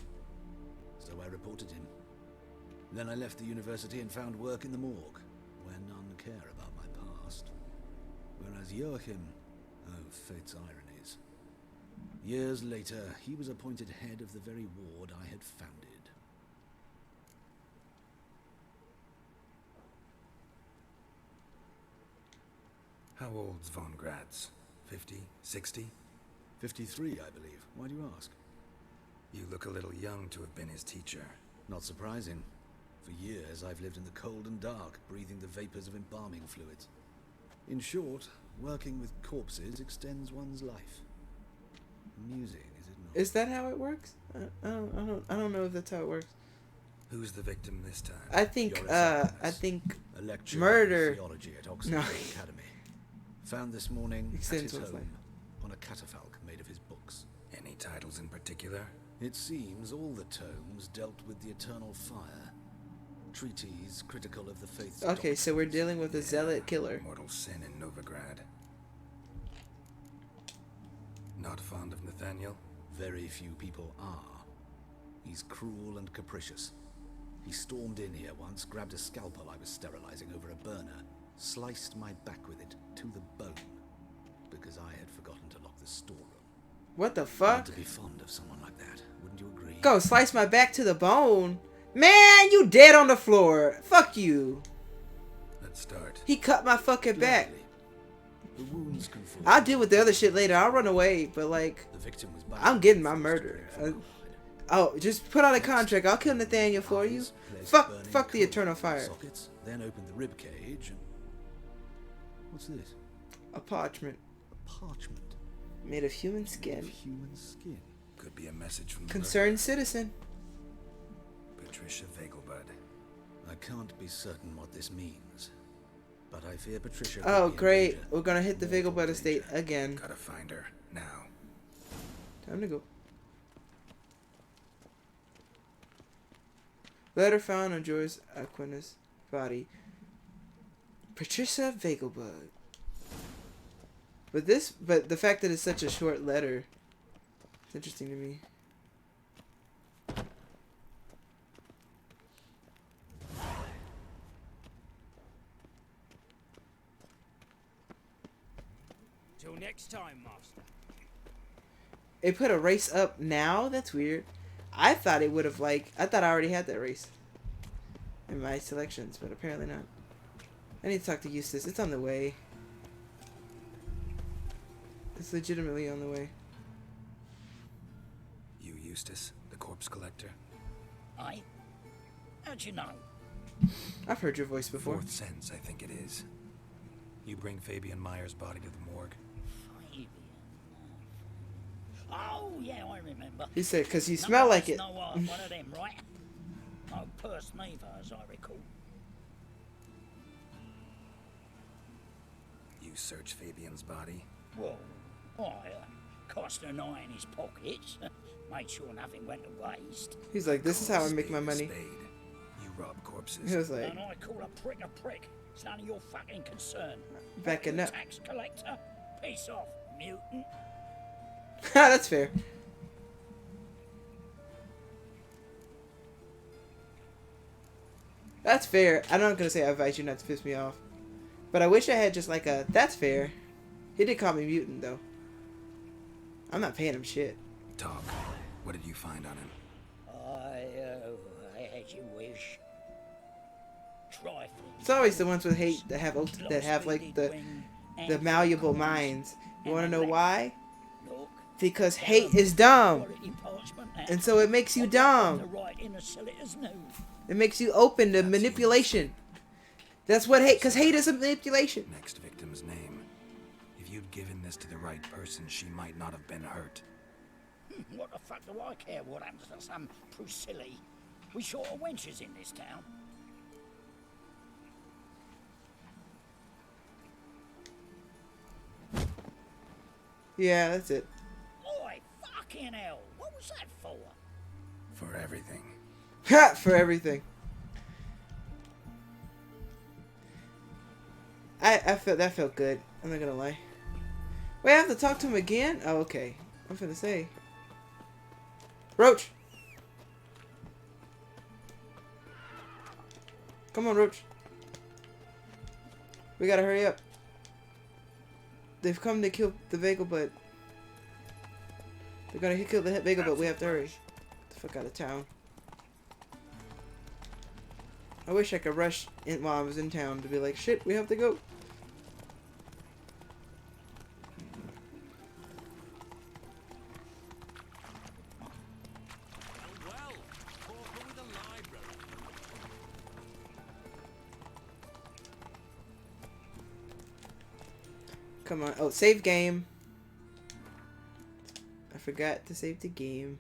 So I reported him. Then I left the university and found work in the morgue, where none care about my past. Whereas Joachim, oh, fate's ironies. Years later, he was appointed head of the very ward I had founded. How old's Von Graz? 50? 60? 53, I believe. Why do you ask? You look a little young to have been his teacher. Not surprising. For years, I've lived in the cold and dark, breathing the vapors of embalming fluids. In short, working with corpses extends one's life. Amusing, is it not? Is that how it works? I don't know if that's how it works. Who's the victim this time? I think A lecturer murder. in theology at Oxford No. Academy. Found this morning at Extends his one's home life. on a catafalque made of his books. Any titles in particular? It seems all the tomes dealt with the eternal fire. Treatises critical of the faith's Okay, so we're dealing with a zealot killer. Mortal sin in Novigrad. Not fond of Nathaniel? Very few people are. He's cruel and capricious. He stormed in here once, grabbed a scalpel I was sterilizing over a burner, sliced my back with it to the bone, because I had forgotten to lock the storeroom. What the Hard fuck? to be fond of someone like that, wouldn't you agree? Go slice my back to the bone. Man, you dead on the floor. Fuck you. Let's start. He cut my fucking back. Gladly. The wounds conform. I'll deal with the other shit later. I'll run away, but like, The victim was back I'm getting my murder. Oh, just put out a contract. I'll kill Nathaniel for you. Fuck the eternal fire. Sockets, then opened the rib cage and... What's this? A parchment A parchment made of human of skin. human skin. Could be a message from the Concerned citizen. Patricia Vegelbud. I can't be certain what this means, but I fear Patricia. Oh, could be in great. danger. We're gonna hit the Mortal Vegelbud estate danger. again. Gotta find her. Now. Time to go. Letter found on Joyce Aquinas' body. Patricia Vegelbud. But the fact that it's such a short letter, it's interesting to me. Till next time, Master. It put a race up now? That's weird. I thought it would have, I thought I already had that race in my selections, but apparently not. I need to talk to Eustace. It's on the way. It's legitimately on the way. You, Eustace, the corpse collector? Aye. How'd you know? I've heard your voice before. Fourth sense, I think it is. You bring Fabian Meyer's body to the morgue. Fabian. Oh, yeah, I remember. He said, because you smell like it. No, one of them, right? No purse neither, as I recall. You search Fabian's body? Well, I cast an eye in his pockets, made sure nothing went to waste. He's like, this is how I make my money. You rob corpses. He was like, and I call a prick a prick. It's none of your fucking concern. Backing up. Tax collector, peace off, mutant. That's fair. That's fair. I'm not gonna say I advise you not to piss me off, but I wish I had just like a. That's fair. He did call me mutant though. I'm not paying him shit. Talk. What did you find on him? As you wish. Trifling. It's always the ones with hate that have like the malleable minds. You want to know why? Because hate is dumb, and so it makes you dumb. It makes you open to manipulation. That's what hate, because hate is a manipulation. Next victim's name. If you'd given this to the right person, she might not have been hurt. What the fuck do I care what happens to some Priscilla? We short of wenches in this town. Yeah, that's it. Oi, fucking hell. What was that for? For everything. Ha! For everything. I felt that felt good. I'm not gonna lie. Wait, I have to talk to him again? Oh, okay. I'm finna say. Roach! Come on, Roach. We gotta hurry up. They've come to kill the Vagel, but they're gonna kill the Vagel, but we have to hurry. Get the fuck out of town. I wish I could rush in while I was in town to be like, shit, we have to go. Come on. Oh, save game. I forgot to save the game.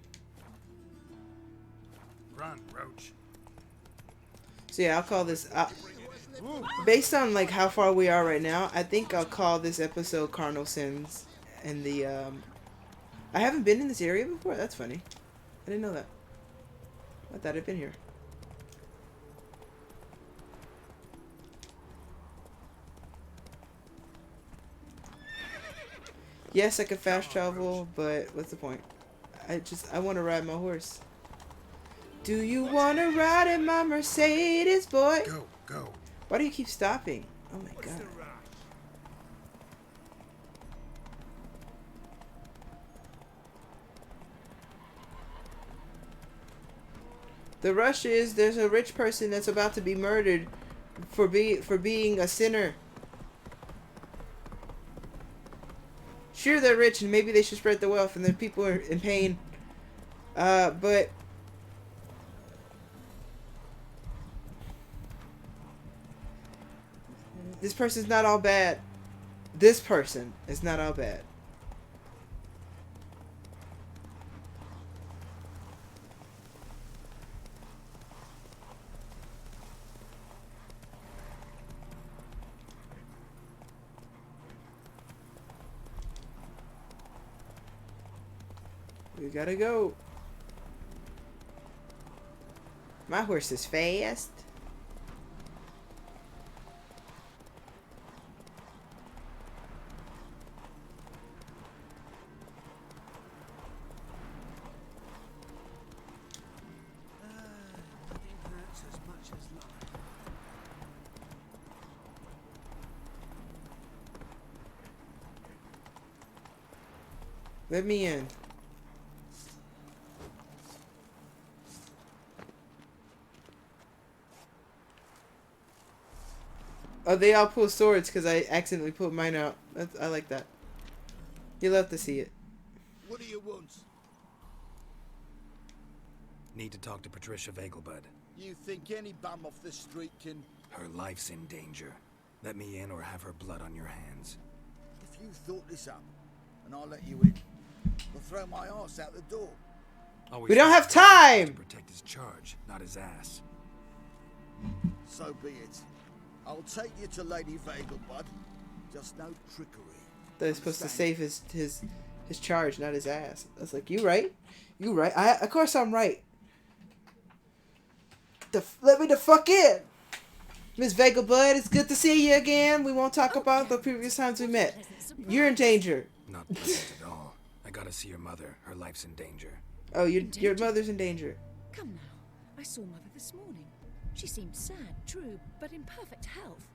Run, Roach. So yeah, I'll call this... based on like how far we are right now, I think I'll call this episode Carnal Sins. And the... I haven't been in this area before. That's funny. I didn't know that. I thought I'd been here. Yes, I could fast travel, but what's the point? I want to ride my horse. Do you want to ride in my Mercedes, boy? Go, go. Why do you keep stopping? Oh my god. The rush is there's a rich person that's about to be murdered for being a sinner. Sure, they're rich and maybe they should spread the wealth and then people are in pain. But this person's not all bad. This person is not all bad. We gotta go. My horse is fast. Let me in. Oh, they all pull swords because I accidentally pulled mine out. I like that. You love to see it. What do you want? Need to talk to Patricia Vagelbud. You think any bum off the street can... Her life's in danger. Let me in or have her blood on your hands. If you thought this up, and I'll let you in. I'll throw my arse out the door. We don't have time. To protect his charge, not his ass. So be it. I'll take you to Lady Vegelbud. Just no trickery. They're supposed to save his charge, not his ass. I was like, you right? You right? Of course I'm right. Let me the fuck in. Miss Vegelbud, it's good to see you again. We won't talk about the previous times we met. You're in danger. Not pleasant at all. I gotta see your mother. Her life's in danger. Oh, your mother's in danger. Come now. I saw Mother this morning. She seemed sad, true, but in perfect health.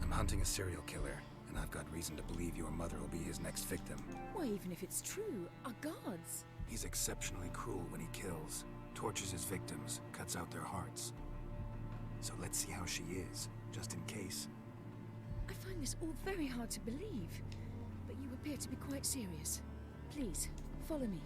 I'm hunting a serial killer, and I've got reason to believe your mother will be his next victim. Why, even if it's true, our guards. He's exceptionally cruel when he kills, tortures his victims, cuts out their hearts. So let's see how she is, just in case. I find this all very hard to believe, but you appear to be quite serious. Please, follow me.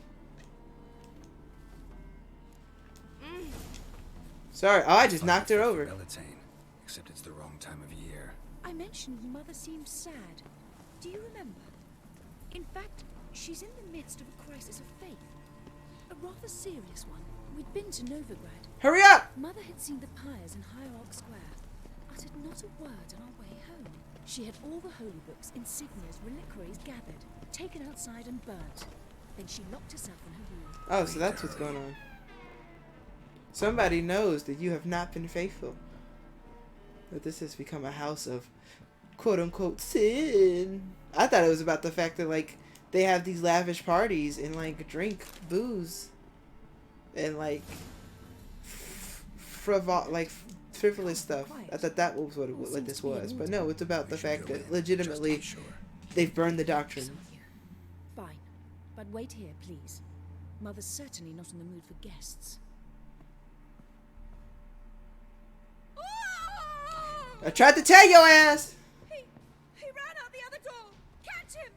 Sorry, I just knocked her over. Bellatane, except it's the wrong time of year. I mentioned Mother seemed sad. Do you remember? In fact, she's in the midst of a crisis of faith. A rather serious one. We'd been to Novigrad. Hurry up! Mother had seen the pyres in Hierarch Square. Uttered not a word on our way home. She had all the holy books, insignias, reliquaries gathered, taken outside and burnt. Then she locked herself in her room. Oh, so that's what's going on. Somebody knows that you have not been faithful. That this has become a house of quote-unquote sin. I thought it was about the fact that, like, they have these lavish parties and, like, drink booze and, like, frivolous stuff. I thought that was what this was. But no, it's about the fact that legitimately they've burned the doctrine. Fine. But wait here, please. Mother's certainly not in the mood for guests. I tried to tell your ass! He ran out the other door! Catch him!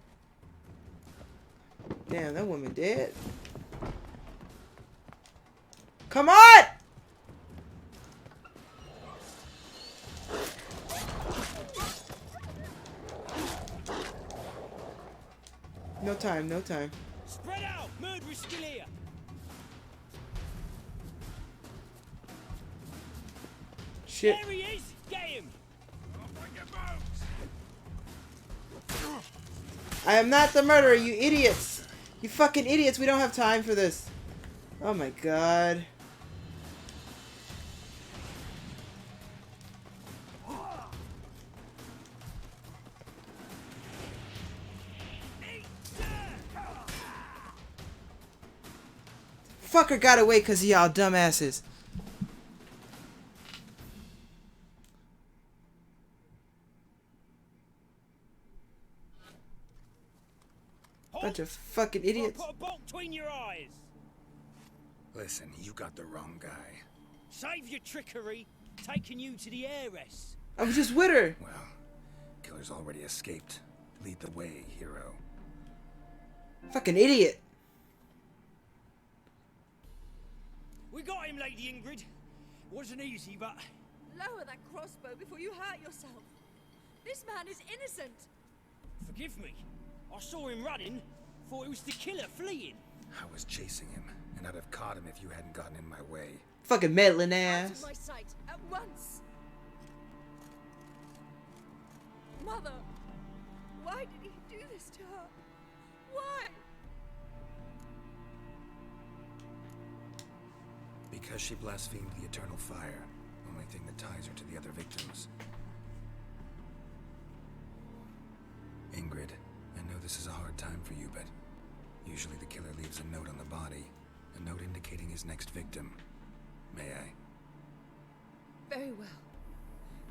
Damn, that woman dead. Come on! No time, no time. Spread out! Murderer's still here! Shit. There he is! Get him! I am not the murderer, you idiots! You fucking idiots, we don't have time for this. Oh my god. Fucker got away because of y'all dumbasses. Bunch of fucking idiots. Put a bolt between your eyes. Listen, you got the wrong guy. Save your trickery. Taking you to the heiress. I was just with her. Well, killer's already escaped. Lead the way, hero. Fucking idiot. We got him, Lady Ingrid. Wasn't easy, but... Lower that crossbow before you hurt yourself. This man is innocent. Forgive me. I saw him running. Thought it was the killer fleeing. I was chasing him, and I'd have caught him if you hadn't gotten in my way. Fucking meddling Out ass. of my sight, at once. Mother, why did he do this to her? Why? Because she blasphemed the eternal fire. Only thing that ties her to the other victims. Ingrid, I know this is a hard time for you, but usually the killer leaves a note on the body. A note indicating his next victim. May I? Very well.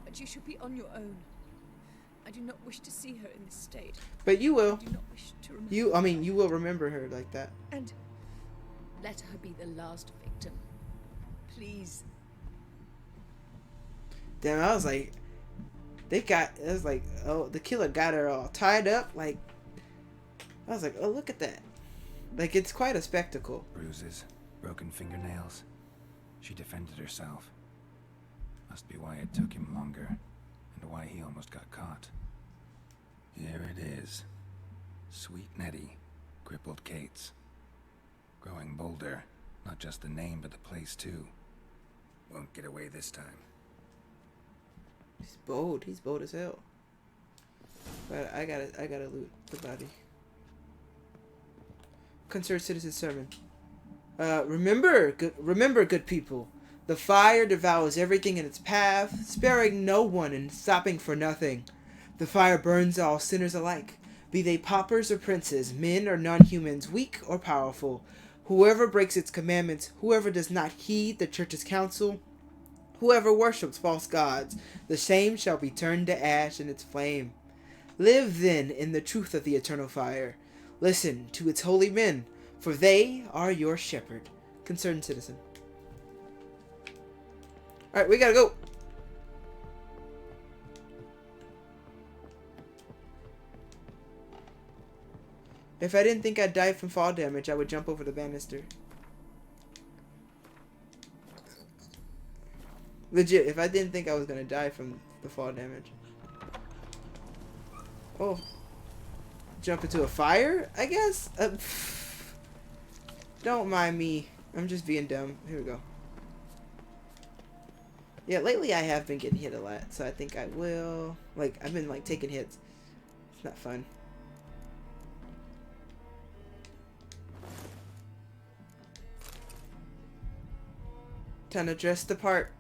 But you should be on your own. I do not wish to see her in this state. But you will. I do not wish to remember. I mean, you will remember her like that. And let her be the last victim. Please. Damn, I was like, it was like, oh, the killer got her all tied up. Like, I was like, oh, look at that. Like, it's quite a spectacle. Bruises, broken fingernails. She defended herself. Must be why it took him longer, and why he almost got caught. Here it is. Sweet Nettie, crippled Kate's. Growing bolder. Not just the name, but the place too. Won't get away this time. He's bold. He's bold as hell. But I gotta loot the body. Concerned citizen sermon. Remember, good people. The fire devours everything in its path, sparing no one and stopping for nothing. The fire burns all sinners alike, be they paupers or princes, men or non-humans, weak or powerful. Whoever breaks its commandments, whoever does not heed the church's counsel, whoever worships false gods, the same shall be turned to ash in its flame. Live then in the truth of the eternal fire. Listen to its holy men, for they are your shepherd. Concerned citizen. Alright, we gotta go. If I didn't think I'd die from fall damage, I would jump over the banister. Legit, if I didn't think I was gonna die from the fall damage. Oh. Jump into a fire, I guess? Don't mind me. I'm just being dumb. Here we go. Yeah, lately I have been getting hit a lot, so I think I will. Like, I've been, like, taking hits. It's not fun. Time to dress the part.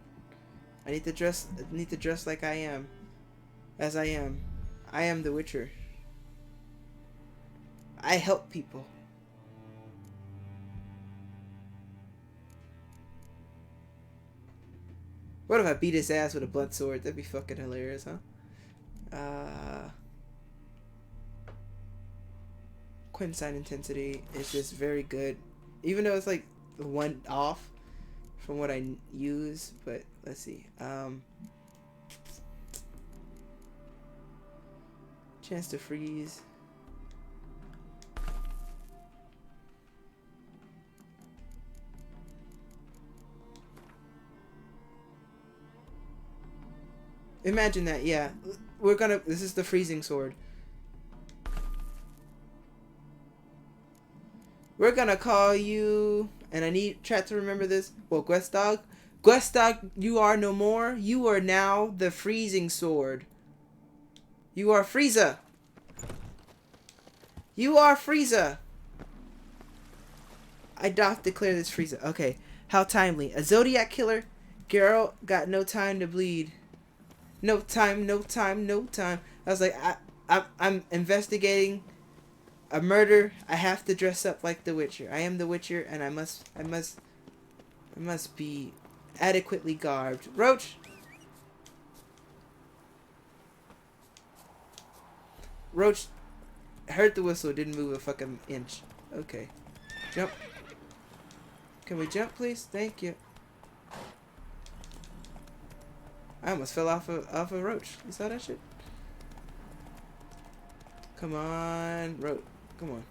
I need to dress like I am. As I am. I am the Witcher. I help people. What if I beat his ass with a blunt sword? That'd be fucking hilarious, huh? Quinsign intensity is just very good. Even though it's like one off from what I use, but let's see. Chance to freeze. Imagine that, yeah. This is the freezing sword. We're gonna call you, and I need chat to remember this. Well, Gwestog. Gwestog, you are no more. You are now the freezing sword. You are Frieza. You are Frieza. I doth declare this Frieza. Okay, how timely. A Zodiac killer. Geralt got no time to bleed. No time, no time, no time. I was like, I'm investigating a murder. I have to dress up like the Witcher. I am the Witcher, and I must be adequately garbed. Roach. Roach heard the whistle, didn't move a fucking inch. Okay. Jump. Can we jump, please? Thank you. I almost fell off a roach. You saw that shit? Come on, roach. Come on.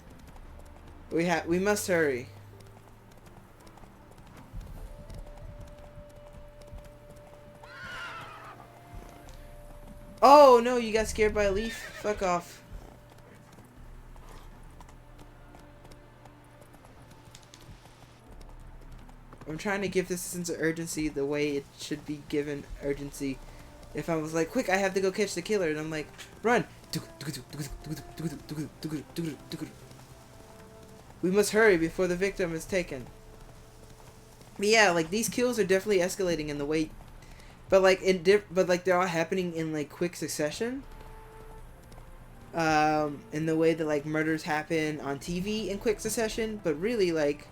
We must hurry. Oh no, you got scared by a leaf? Fuck off. I'm trying to give this a sense of urgency the way it should be given urgency. If I was like, quick, I have to go catch the killer, and I'm like, run. We must hurry before the victim is taken. But yeah, like these kills are definitely escalating in the way, but like they're all happening in like quick succession. In the way that like murders happen on TV in quick succession, but really like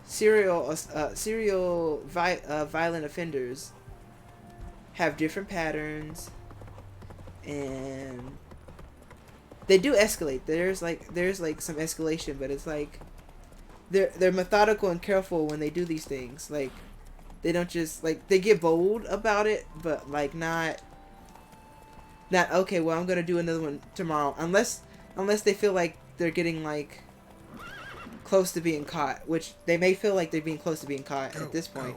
serial violent offenders have different patterns, and they do escalate. There's like some escalation, but it's like they're methodical and careful when they do these things. Like they don't just like, they get bold about it, but like not okay, well I'm gonna do another one tomorrow, unless they feel like they're getting like close to being caught, which they may feel like they're being close to being caught at this point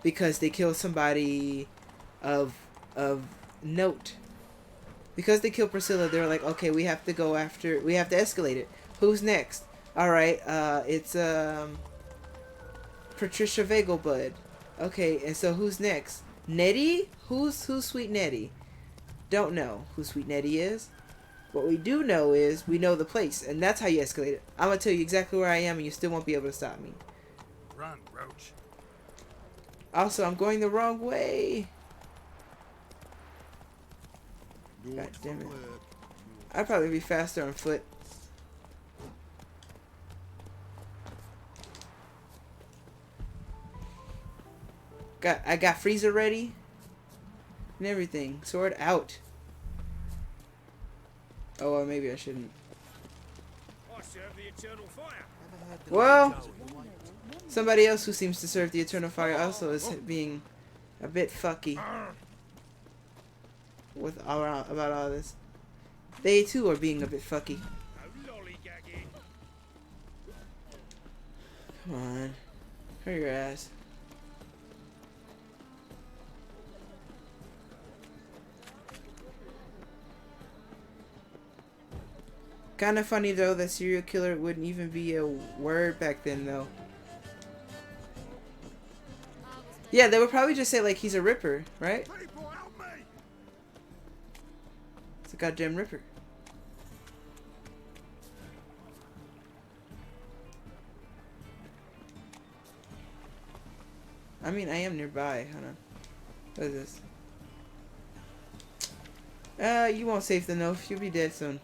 because they killed somebody of note. Because they killed Priscilla, they were like, okay, we have to escalate it. Who's next? All right, it's Patricia Vegelbud. Okay, and so who's next? Nettie? Who's Sweet Nettie? Don't know who Sweet Nettie is. What we do know is we know the place, and that's how you escalate it. I'm gonna tell you exactly where I am, and you still won't be able to stop me. Run, Roach. Also, I'm going the wrong way. God damn it. I'd probably be faster on foot. I got freezer ready and everything. Sword out. Oh, well, maybe I shouldn't. I serve the eternal fire. Well, somebody else who seems to serve the eternal fire also is being a bit fucky with about all this. They too are being a bit fucky. Come on, hurry your ass. Kind of funny though that serial killer wouldn't even be a word back then though. Yeah, they would probably just say like he's a ripper, right? It's a goddamn ripper. I mean, I am nearby. Hold on. What is this? You won't save the Nof. You'll be dead soon.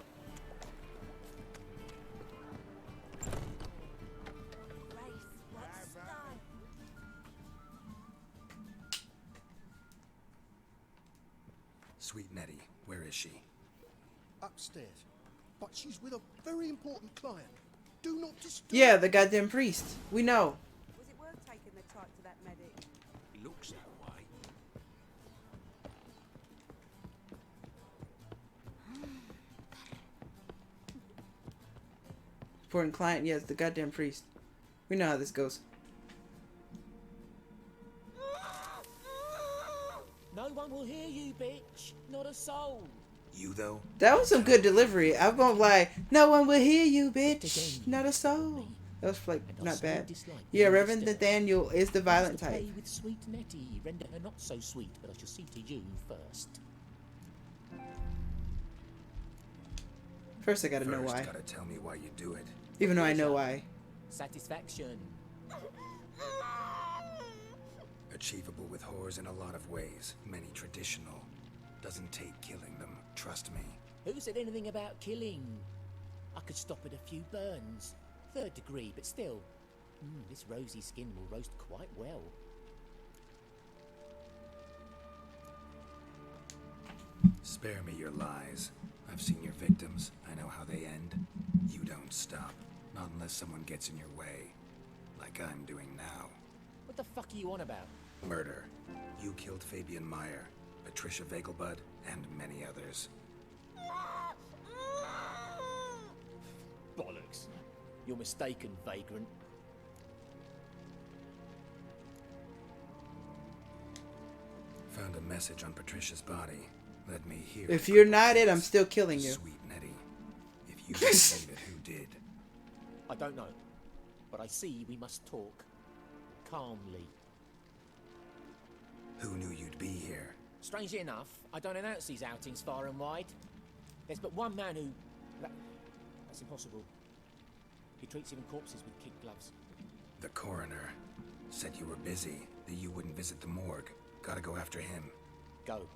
Sweet Nettie, where is she? Upstairs. But she's with a very important client. Do not disturb. Yeah, the goddamn priest. We know. Was it worth taking the type to that medic? Looks that way. Important client, yes, the goddamn priest. We know how this goes. No one will hear you, bitch. Not a soul. You though? That was some good delivery. I won't lie. No one will hear you, bitch. Not a soul. That was like not bad. Yeah, Reverend Nathaniel is the violent type. Play with sweet Nettie, render her not so sweet, but I shall see to you first. First, I gotta know why. Gotta tell me why you do it. Even though I know why. Satisfaction. Achievable with whores in a lot of ways. Many traditional. Doesn't take killing them. Trust me. Who said anything about killing? I could stop at a few burns. 3rd degree, but still. This rosy skin will roast quite well. Spare me your lies. I've seen your victims. I know how they end. You don't stop. Not unless someone gets in your way. Like I'm doing now. What the fuck are you on about? Murder. You killed Fabian Meyer, Patricia Vegelbud, and many others. Bollocks. You're mistaken, vagrant. Found a message on Patricia's body. Let me hear. If you're not it, I'm still killing you. Sweet Nettie. If you can say that, who did? I don't know. But I see we must talk. Calmly. Who knew you'd be here? Strangely enough, I don't announce these outings far and wide. There's but one man who... That's impossible. He treats even corpses with kid gloves. The coroner said you were busy, that you wouldn't visit the morgue. Gotta go after him. Go.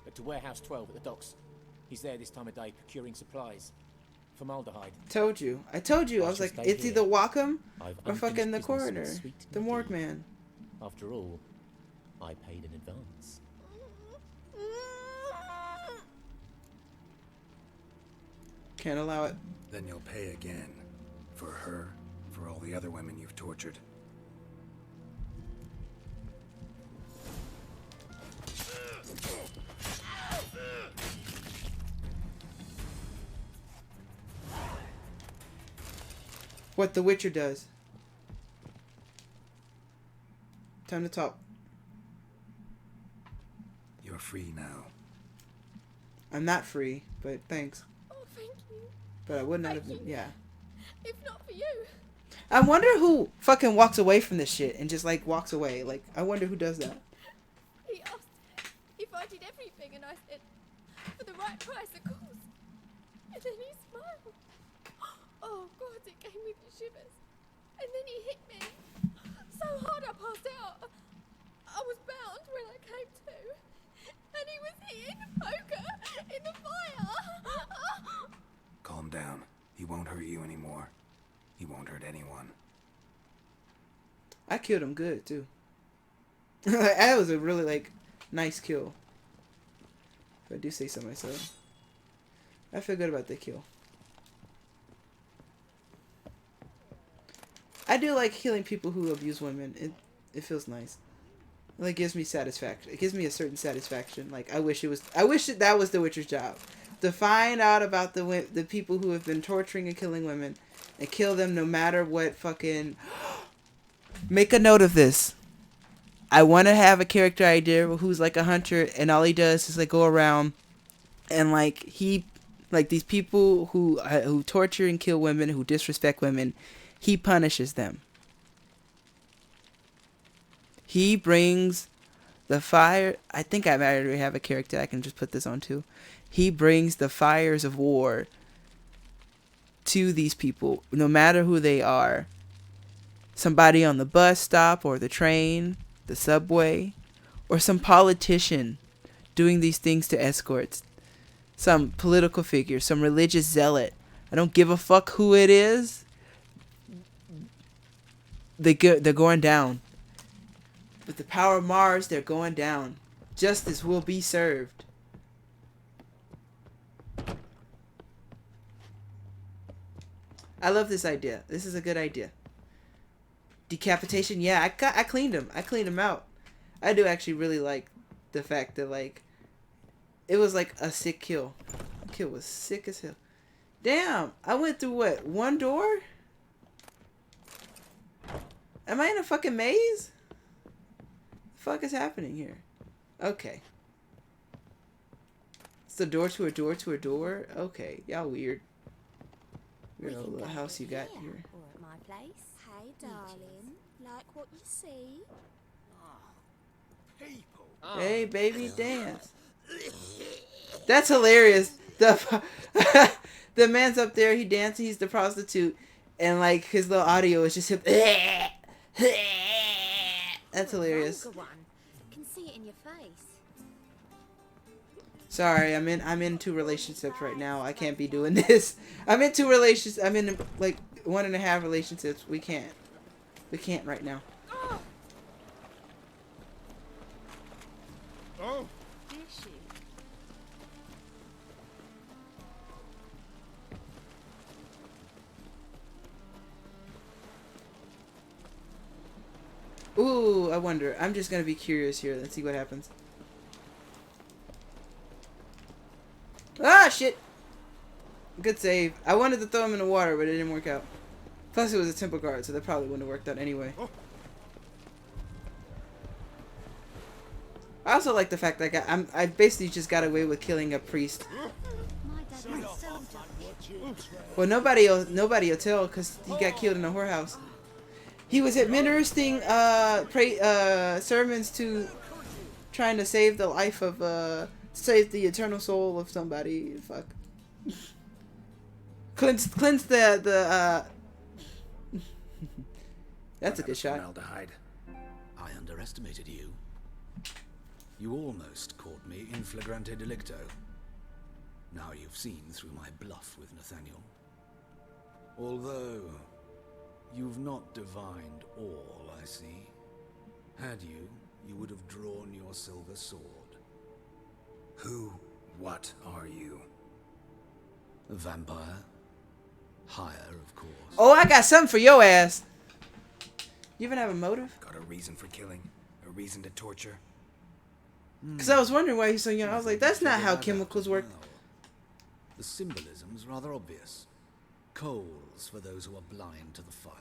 But to Warehouse 12 at the docks. He's there this time of day procuring supplies. Formaldehyde. Told you. I told you. I was like, it's either Wacom or fucking the coroner. The morgue man. After all, I paid in advance. Can't allow it. Then you'll pay again. For her, for all the other women you've tortured. What the Witcher does. Time to talk. You're free now. I'm not free, but thanks. Oh, thank you. But I would not have been, yeah. If not for you. I wonder who fucking walks away from this shit and just, like, walks away. Like, I wonder who does that. He asked if I did everything, and I said, for the right price, of course. And then he smiled. Oh, God, it gave me the shivers. And then he hit me so hard I passed out. I was bound when I came to. And he was hitting the poker in the fire. Calm down. He won't hurt you anymore. He won't hurt anyone. I killed him good, too. That was a really, like, nice kill. If I do say so myself. I feel good about the kill. I do like killing people who abuse women. It feels nice. It like gives me satisfaction. It gives me a certain satisfaction. Like I wish that was the Witcher's job, to find out about the people who have been torturing and killing women, and kill them no matter what. Fucking make a note of this. I want to have a character idea who's like a hunter, and all he does is like go around, and like these people who torture and kill women, who disrespect women. He punishes them. He brings the fire. I think I already have a character I can just put this on too. He brings the fires of war to these people, no matter who they are. Somebody on the bus stop or the train, the subway, or some politician doing these things to escorts. Some political figure, some religious zealot. I don't give a fuck who it is. They're going down. With the power of Mars, they're going down. Justice will be served. I love this idea. This is a good idea. Decapitation, yeah, I cleaned him. I cleaned him out. I do actually really like the fact that, like, it was like a sick kill. The kill was sick as hell. Damn, I went through what? One door? Am I in a fucking maze? The fuck is happening here? Okay. It's a door to a door to a door? Okay, y'all weird. Weird old little house you got here. Or at my place. Hey, darling. Like what you see? People. Hey, baby, dance. That's hilarious. The man's up there, he dancing, he's the prostitute, and like his little audio is just him. That's hilarious. Can see it in your face. Sorry, I'm in two relationships right now. I can't be doing this. I'm in two relationships. I'm in like 1.5 relationships. We can't right now. Oh. Is she? Ooh, I wonder. I'm just gonna be curious here. Let's see what happens. Ah, shit! Good save. I wanted to throw him in the water, but it didn't work out. Plus, it was a temple guard, so that probably wouldn't have worked out anyway. Oh. I also like the fact that I basically just got away with killing a priest. Well, nobody will tell because he got killed in a whorehouse. He was administering sermons to trying to save the life of save the eternal soul of somebody. Fuck. Cleanse the That's a good shot. I underestimated you. You almost caught me in flagrante delicto. Now you've seen through my bluff with Nathaniel. Although you've not divined all, I see. Had you, you would have drawn your silver sword. What are you? A vampire. Higher, of course. Oh, I got something for your ass. You even have a motive? Got a reason for killing? A reason to torture? Because I was wondering why he's so young. I was like, that's not how chemicals work. The symbolism's rather obvious. Coals for those who are blind to the fire.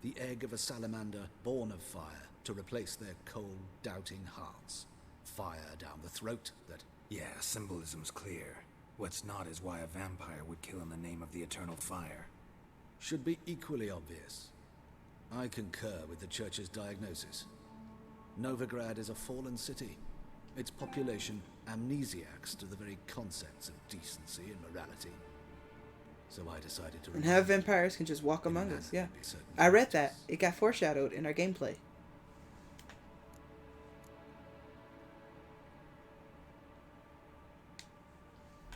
The egg of a salamander born of fire to replace their cold, doubting hearts. Fire down the throat that... Yeah, symbolism's clear. What's not is why a vampire would kill in the name of the eternal fire. Should be equally obvious. I concur with the Church's diagnosis. Novigrad is a fallen city. Its population amnesiacs to the very concepts of decency and morality. So I decided to... And how vampires can just walk among us, yeah. I read that. It got foreshadowed in our gameplay.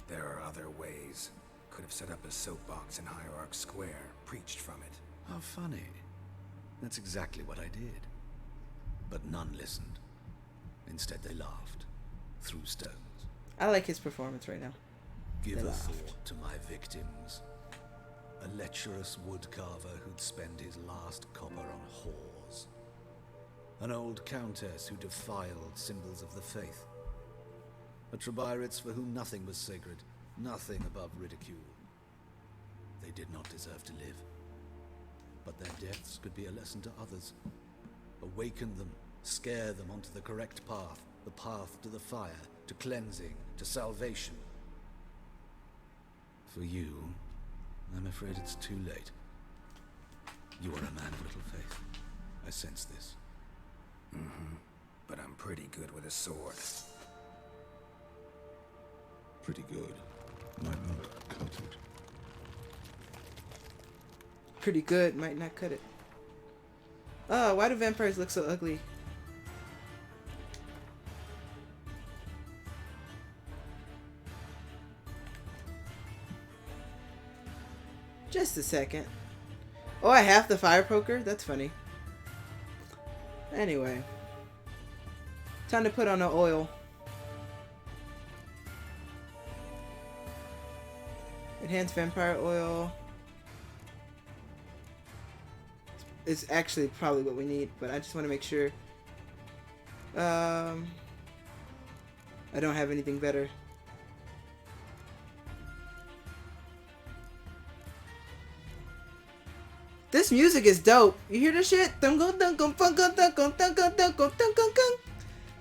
There are other ways. Could have set up a soapbox in Hierarch Square, preached from it. How funny. That's exactly what I did. But none listened. Instead they laughed. Threw stones. I like his performance right now. Give They a laughed. thought to my victims. A lecherous woodcarver who'd spend his last copper on whores. An old countess who defiled symbols of the faith. A Trebirates for whom nothing was sacred, nothing above ridicule. They did not deserve to live. But their deaths could be a lesson to others. Awaken them, scare them onto the correct path, the path to the fire, to cleansing, to salvation. For you, I'm afraid it's too late. You are a man of little faith. I sense this. Mm-hmm. But I'm pretty good with a sword. Pretty good. Might not cut it. Pretty good, might not cut it. Oh, why do vampires look so ugly? Just a second. Oh, I have the fire poker? That's funny. Anyway. Time to put on the oil. Enhanced vampire oil. It's actually probably what we need, but I just want to make sure. I don't have anything better. This music is dope. You hear this shit?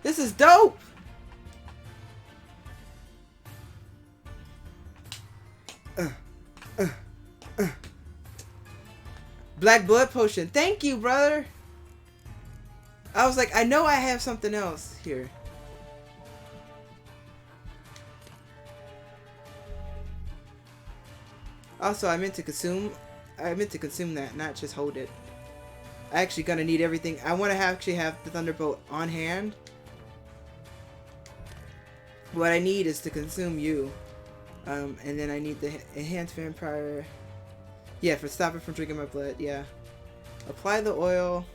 This is dope. Black blood potion. Thank you, brother. I was like, I know I have something else here. Also, I meant to consume that, not just hold it. I actually gonna need everything. I want to actually have the Thunderbolt on hand. What I need is to consume you. And then I need the enhanced vampire. Yeah, for stopping from drinking my blood. Yeah. Apply the oil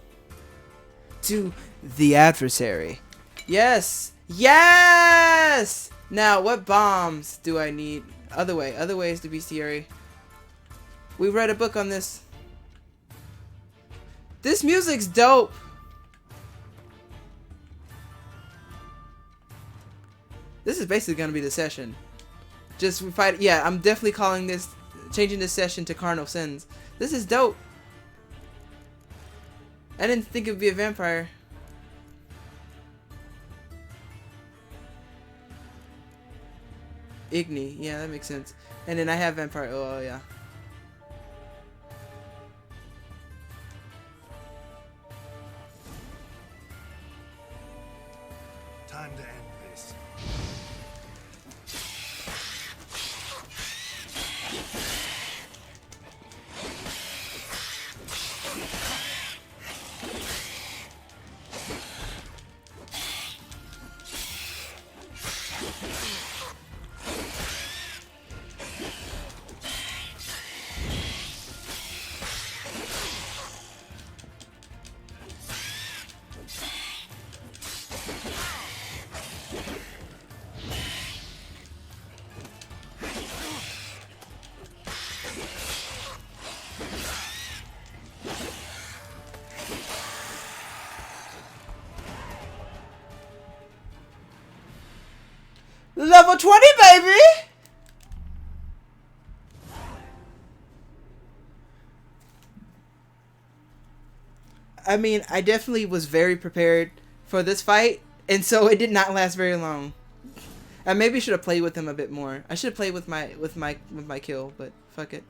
to the adversary. Yes! Yes! Now, what bombs do I need? Other ways to bestiary. We read a book on this. This music's dope. This is basically gonna be the session. Just fight. Yeah, I'm definitely calling this, changing this session to Carnal Sins. This is dope. I didn't think it would be a vampire. Igni, yeah, that makes sense. And then I have vampire. Oh yeah. Time to end this. Level 20, baby! I mean, I definitely was very prepared for this fight, and so it did not last very long. I maybe should have played with him a bit more. I should have played with my kill, but fuck it.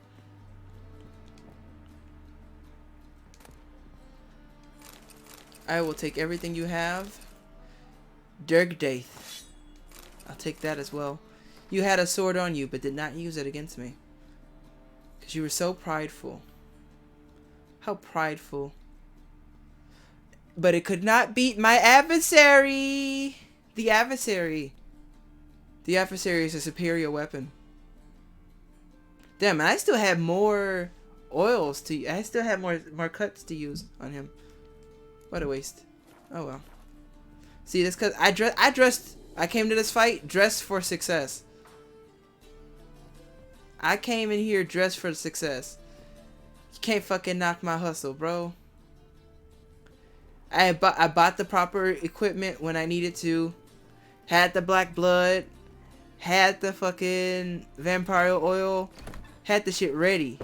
I will take everything you have. Dirk Daith. I'll take that as well. You had a sword on you, but did not use it against me. Because you were so prideful. How prideful. But it could not beat my adversary. The adversary. The adversary is a superior weapon. Damn, and I still had more oils to... I still had more cuts to use on him. What a waste. Oh well. See, that's because I came to this fight dressed for success. I came in here dressed for success. You can't fucking knock my hustle, bro. I bought the proper equipment when I needed to. Had the black blood. Had the fucking vampire oil. Had the shit ready.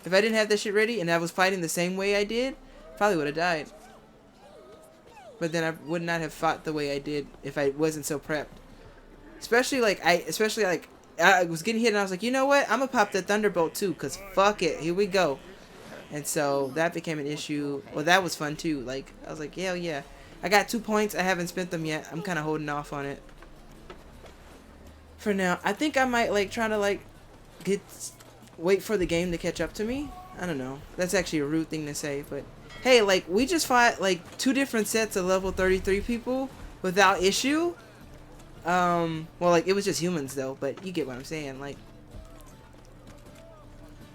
If I didn't have that shit ready and I was fighting the same way I did, probably would have died. But then I would not have fought the way I did if I wasn't so prepped. Especially like I was getting hit and I was like, you know what? I'm gonna pop the Thunderbolt too, cause fuck it, here we go. And so that became an issue. Well, that was fun too. Like I was like, yeah. I got 2 points. I haven't spent them yet. I'm kind of holding off on it for now. I think I might like try to like wait for the game to catch up to me. I don't know. That's actually a rude thing to say, but hey, like we just fought like 2 different sets of level 33 people without issue. Well, like it was just humans though, but you get what I'm saying. Like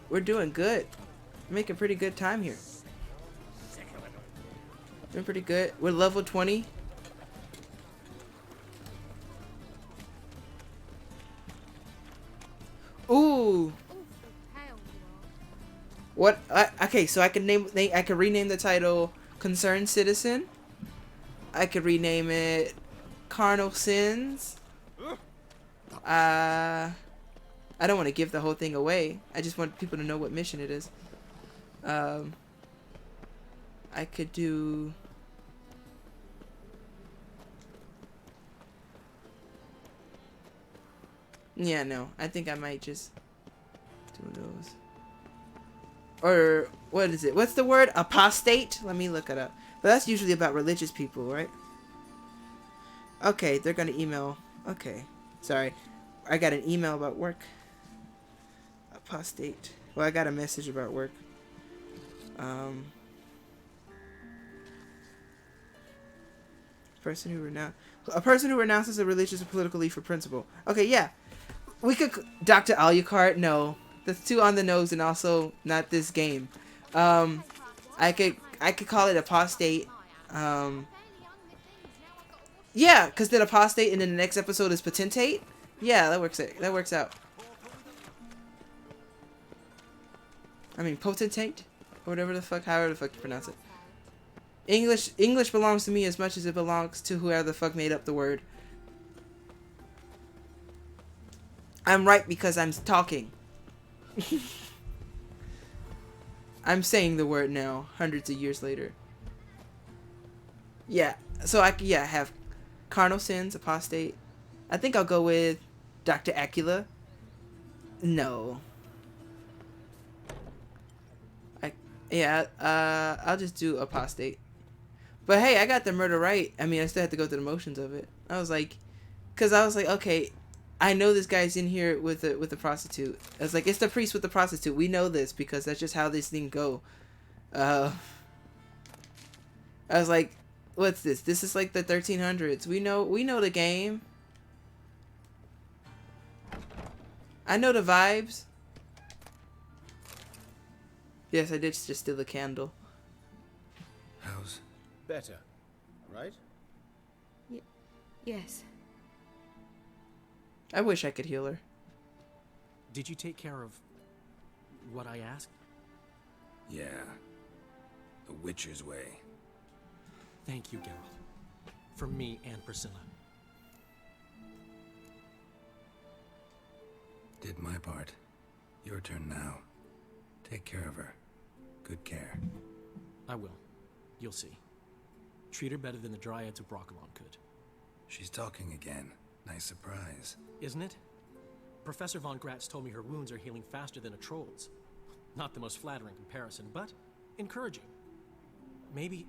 we're doing good. We're making pretty good time here. Doing pretty good. We're level 20. Ooh. What? Okay, so I could rename the title Concerned Citizen. I could rename it Carnal Sins. I don't want to give the whole thing away. I just want people to know what mission it is. I could do... Yeah, no. I think I might just do those. Or, what is it? What's the word? Apostate? Let me look it up. But that's usually about religious people, right? Okay, they're gonna email. Okay. Sorry. I got an email about work. Apostate. Well, I got a message about work. A person who renounces a religious or political leaf or principle. Okay, yeah. We could... Dr. Alucard? No. That's too on the nose and also not this game. I could call it apostate. Yeah, because then apostate and then the next episode is potentate. Yeah, that works out. I mean potentate? Or whatever the fuck, however the fuck you pronounce it. English belongs to me as much as it belongs to whoever the fuck made up the word. I'm right because I'm talking. I'm saying the word now, hundreds of years later. Yeah, so I have Carnal Sins, Apostate. I think I'll go with Dr. Acula. No. I'll just do Apostate. But hey, I got the murder right. I mean, I still had to go through the motions of it. I was like, okay, I know this guy's in here with the prostitute. I was like, it's the priest with the prostitute. We know this because that's just how this thing go. I was like, what's this? This is like the 1300s. We know the game. I know the vibes. Yes, I did just steal the candle. How's better, right? Yes. I wish I could heal her. Did you take care of what I asked? Yeah. The Witcher's way. Thank you, Geralt. From me and Priscilla. Did my part. Your turn now. Take care of her. Good care. I will. You'll see. Treat her better than the Dryads of Broccolon could. She's talking again. Nice surprise. Isn't it? Professor Von Gratz told me her wounds are healing faster than a troll's. Not the most flattering comparison, but encouraging. Maybe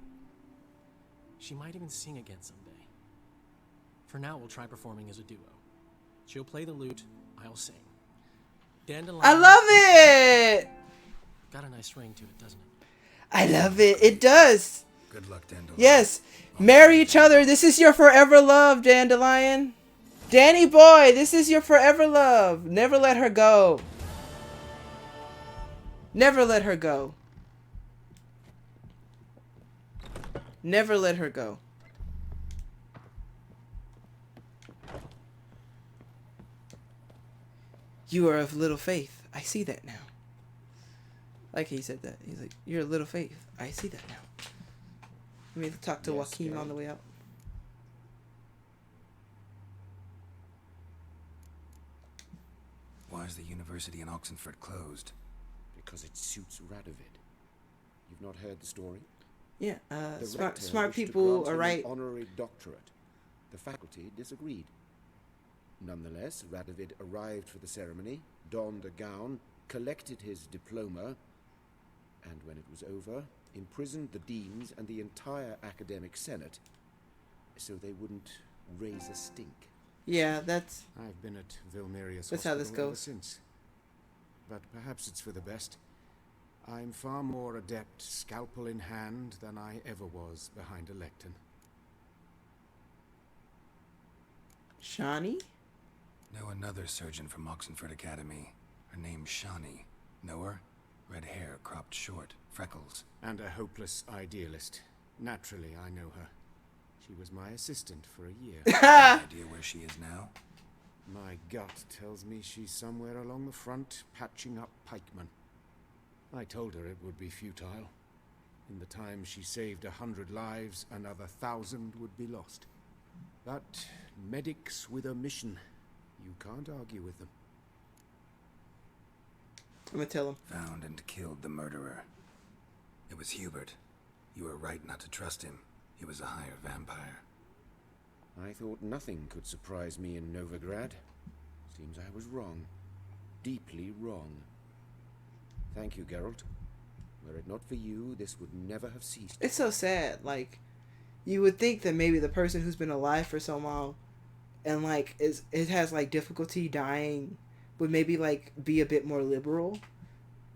she might even sing again someday. For now, we'll try performing as a duo. She'll play the lute, I'll sing. Dandelion. I love it! Got a nice ring to it, doesn't it? I love it. It does. Good luck, Dandelion. Yes. Marry each other. This is your forever love, Dandelion. Danny boy, this is your forever love. Never let her go. Never let her go. Never let her go. You are of little faith. I see that now. Like he said that. He's like, you're a little faith. I see that now. Let me talk to Joaquin on the way out. Why is the university in Oxenford closed? Because it suits Radovid. You've not heard the story? Yeah, The smart rector smart wished to people grant are him right. an honorary doctorate. The faculty disagreed. Nonetheless, Radovid arrived for the ceremony, donned a gown, collected his diploma, and when it was over, imprisoned the deans and the entire academic senate so they wouldn't raise a stink. Yeah, that's... I've been at Vilmerius That's how Hospital this ever goes. since. But perhaps it's for the best. I'm far more adept scalpel in hand than I ever was behind a lectern. Shawnee? Know another surgeon from Oxenford Academy. Her name's Shawnee. Know her? Red hair, cropped short, freckles. And a hopeless idealist. Naturally, I know her. She was my assistant for a year. Any idea where she is now? My gut tells me she's somewhere along the front, patching up pikemen. I told her it would be futile. In the time she saved 100 lives, another 1,000 would be lost. But medics with a mission, you can't argue with them. I'm gonna tell him. Found and killed the murderer. It was Hubert. You were right not to trust him. He was a higher vampire. I thought nothing could surprise me in Novigrad. Seems I was wrong. Deeply wrong. Thank you, Geralt. Were it not for you, this would never have ceased. It's so sad. Like, you would think that maybe the person who's been alive for so long and like it has like difficulty dying would maybe like be a bit more liberal.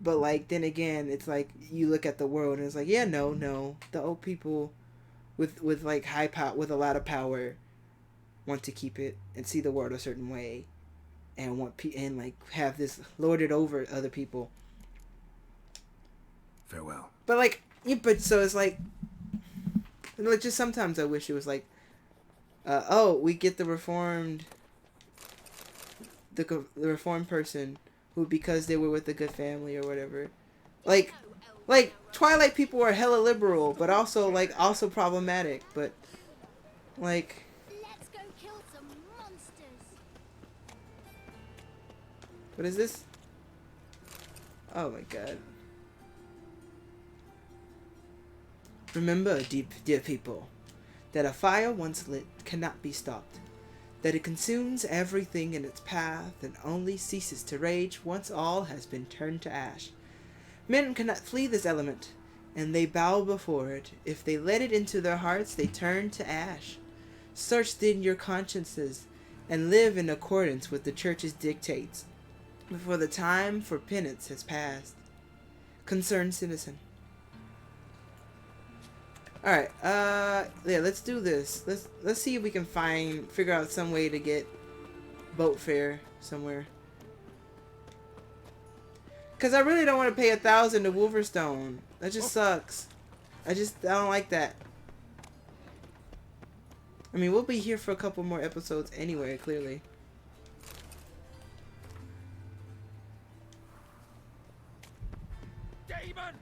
But like then again, it's like you look at the world and it's like, yeah, no. The old people with like high power, with a lot of power, want to keep it and see the world a certain way, and and like have this lorded over other people. Farewell. But like, yeah, but so it's like just sometimes I wish it was like, oh, we get the reformed person who, because they were with a good family or whatever, like Twilight people are hella liberal, but also problematic, but like. Let's go kill some monsters. What is this? Oh my god. Remember, dear people, that a fire once lit cannot be stopped, that it consumes everything in its path and only ceases to rage once all has been turned to ash. Men cannot flee this element, and they bow before it. If they let it into their hearts, they turn to ash. Search then your consciences, and live in accordance with the Church's dictates, before the time for penance has passed. Concerned citizen. Alright, yeah, let's do this. Let's see if we can figure out some way to get boat fare somewhere. Cause I really don't want to pay 1,000 to Wolverstone. That just sucks. I don't like that. I mean, we'll be here for a couple more episodes anyway, clearly. Demon!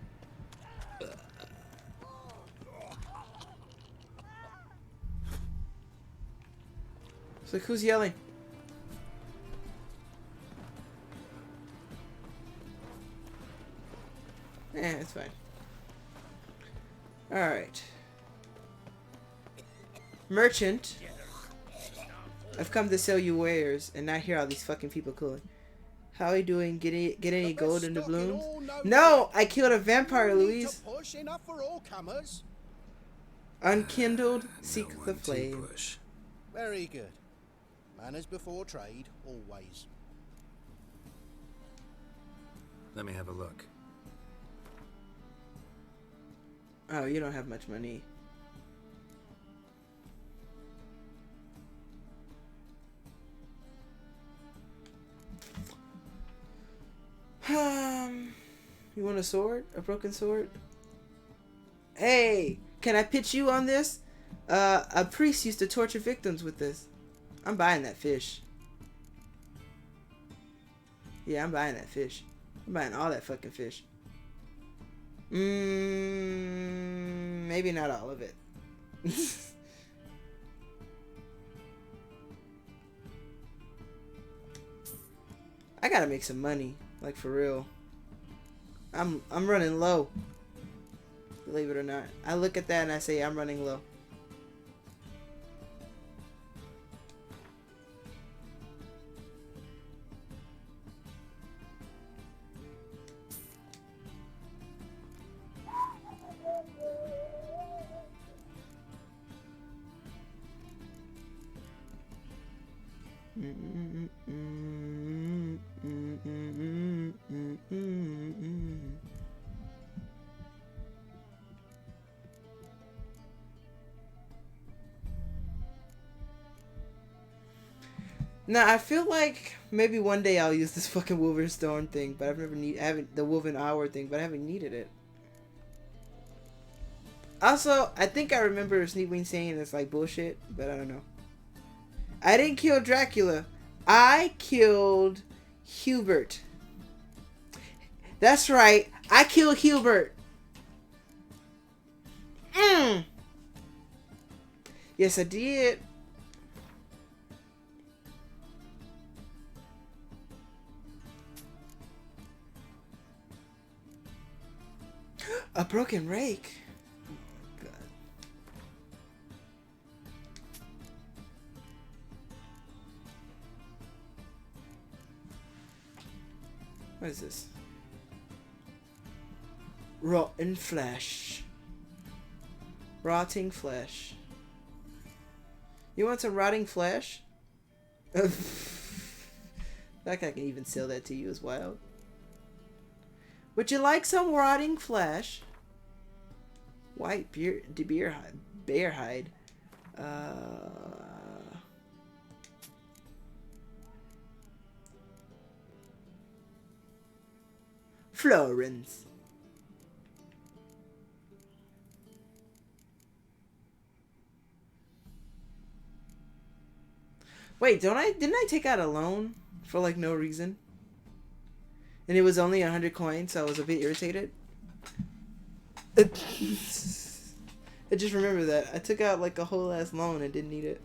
It's like, who's yelling? It's fine. Alright. Merchant. I've come to sell you wares and not hear all these fucking people calling. How are you doing? Get any gold in the blooms? No! I killed a vampire, Louise! Push enough for all comers. Unkindled, seek the flame. Very good. Manners before trade, always. Let me have a look. Oh, you don't have much money. You want a sword? A broken sword? Hey, can I pitch you on this? A priest used to torture victims with this. I'm buying that fish. Yeah, I'm buying that fish. I'm buying all that fucking fish. Maybe not all of it. I gotta make some money, like for real. I'm running low. Believe it or not. I look at that and I say I'm running low. Now I feel like maybe one day I'll use this fucking woven stone thing, but I haven't the woven hour thing, but I haven't needed it. Also, I think I remember Sneakwing saying it's like bullshit, but I don't know. I didn't kill Dracula. I killed Hubert. That's right. I killed Hubert. Yes, I did. A broken rake. Oh, God. What is this? Rotten flesh. Rotting flesh. You want some rotting flesh? Like I can even sell that to you as wild. Would you like some rotting flesh? White bear hide. Florence. Wait, didn't I take out a loan for like no reason? And it was only 100 coins, so I was a bit irritated. I just remember that. I took out like a whole ass loan and didn't need it.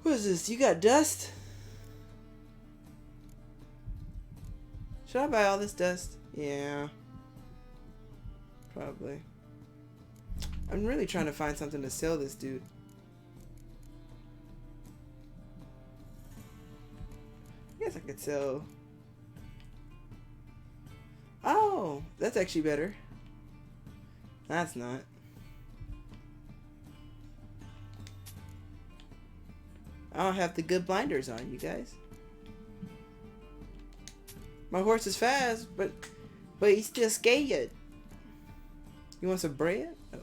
What is this? You got dust? Should I buy all this dust? Yeah. Probably. I'm really trying to find something to sell this dude. I guess I could sell. Oh, that's actually better. That's not. I don't have the good blinders on, you guys. My horse is fast, but he's still scared. You want some bread? Oh.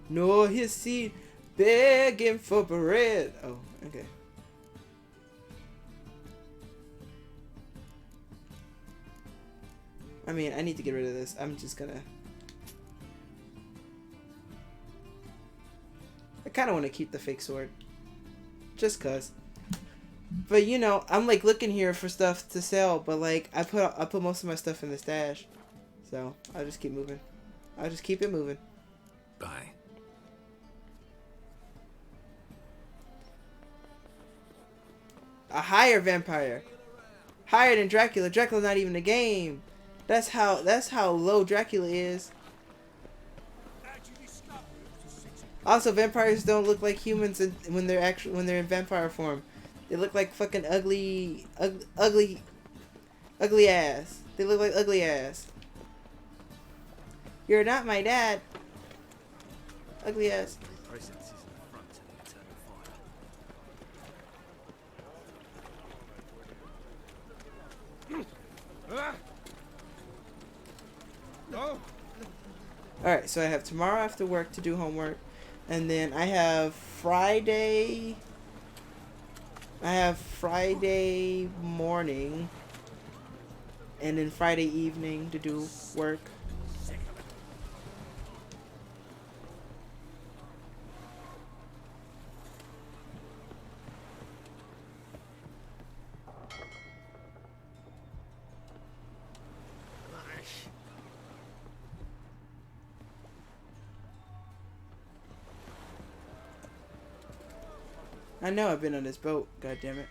No, his seed begging for bread. Oh, okay. I mean, I need to get rid of this. I'm just gonna... I kind of want to keep the fake sword. Just cause. But you know, I'm like looking here for stuff to sell, but like I put most of my stuff in the stash. So, I'll just keep moving. I'll just keep it moving. Bye. A higher vampire. higher than Dracula. Dracula's not even a game. That's how low Dracula is. Also, vampires don't look like humans when they're in vampire form. They look like fucking ugly ass. They look like ugly ass. You're not my dad. Ugly ass. Alright, so I have tomorrow after work to do homework. And then I have Friday morning. And then Friday evening to do work. I know I've been on this boat, god damn it.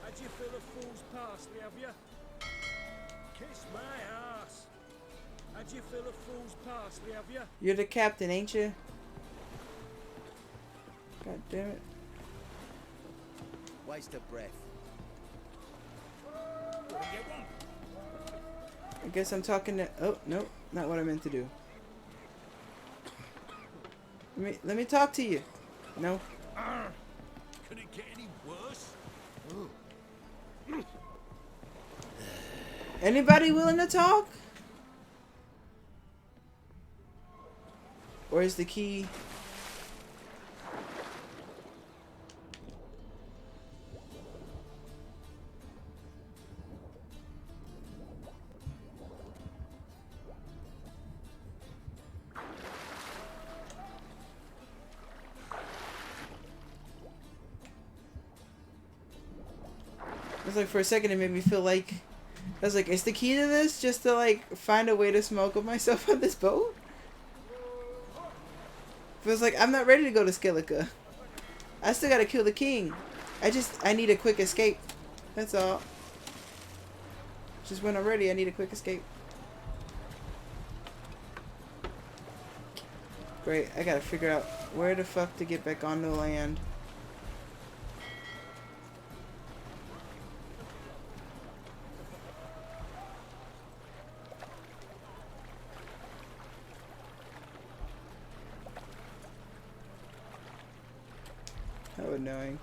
How'd you fill a fool's parsley, have you? Kiss my ass. How'd you fill a fool's parsley, have you? You're the captain, ain't you? God damn it. Waste of breath. I guess I'm talking to... Oh, no. Not what I meant to do. Let me talk to you. No. Could it get any worse? Anybody willing to talk? Where's the key? It's like for a second it made me feel like I was like, is the key to this just to like find a way to smoke myself on this boat? Feels like I'm not ready to go to Skilica. I still gotta kill the king. I need a quick escape. That's all. Just when I'm ready, I need a quick escape. Great, I gotta figure out where the fuck to get back on the land. How annoying.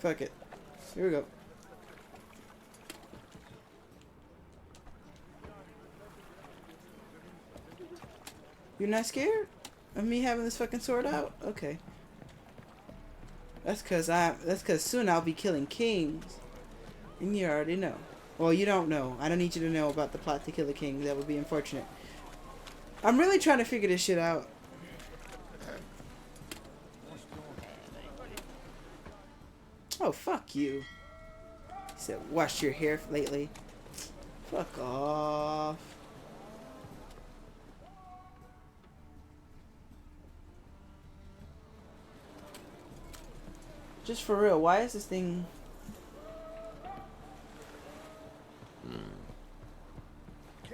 Fuck it. Here we go. You're not scared of me having this fucking sword out? Okay. That's cause soon I'll be killing kings. And you already know. Well, you don't know. I don't need you to know about the plot to kill a king. That would be unfortunate. I'm really trying to figure this shit out. Oh, fuck you. He said, wash your hair lately. Fuck off. Just for real, why is this thing...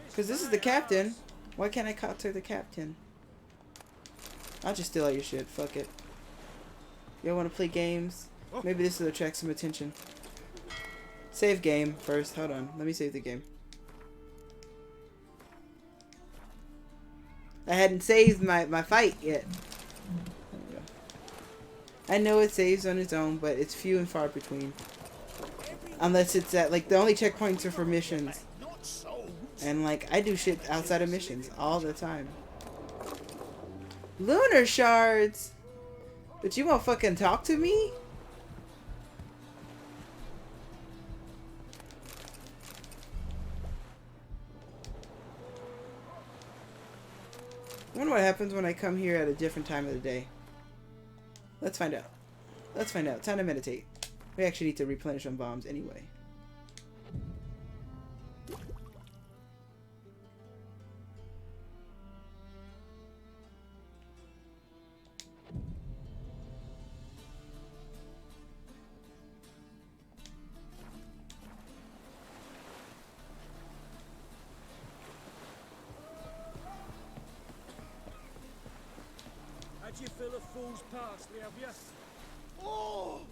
Because this is the captain. Why can't I talk to the captain? I'll just steal all your shit. Fuck it. You want to play games? Maybe this will attract some attention. Save game first. Hold on. Let me save the game. I hadn't saved my fight yet. There we go. I know it saves on its own, but it's few and far between. Unless it's at, like, the only checkpoints are for missions. And, like, I do shit outside of missions all the time. Lunar shards! But you won't fucking talk to me? I wonder what happens when I come here at a different time of the day. Let's find out. Let's find out. Time to meditate. We actually need to replenish on bombs anyway. How'd you fill a fool's parsley, have you? Oh!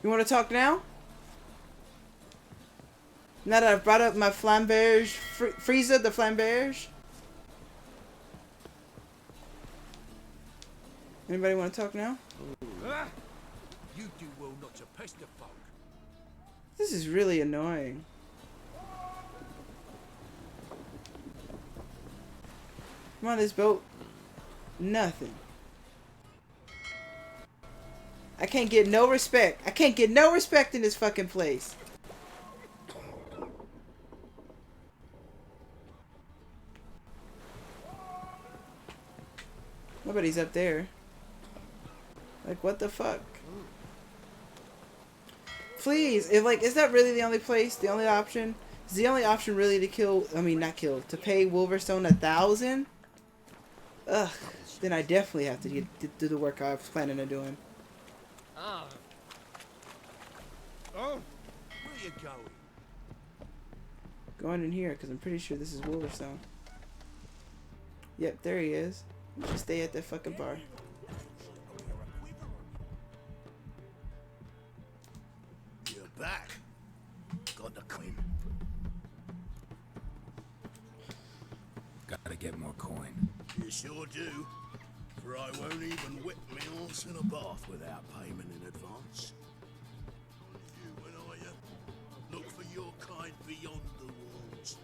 You want to talk now? Now that I've brought up my flamberge, Frieza the flamberge. Anybody want to talk now? Ah! You do well not to pester folk. This is really annoying. Come on, this boat. Nothing. I can't get no respect. I can't get no respect in this fucking place. Nobody's up there. Like, what the fuck? Please, if like, is that really the only place, the only option? Is the only option really to kill, I mean, not kill, to pay Wolverstone 1,000? Ugh, then I definitely have to do the work I was planning on doing. Oh. Oh, where you going? Going in here, because I'm pretty sure this is Wolverstone. Yep, there he is. Just stay at that fucking bar. You're back. Got the coin. Gotta get more coin. You sure do. For I won't even whip me horse in a bath without payment in advance. You and I look for your kind beyond the walls.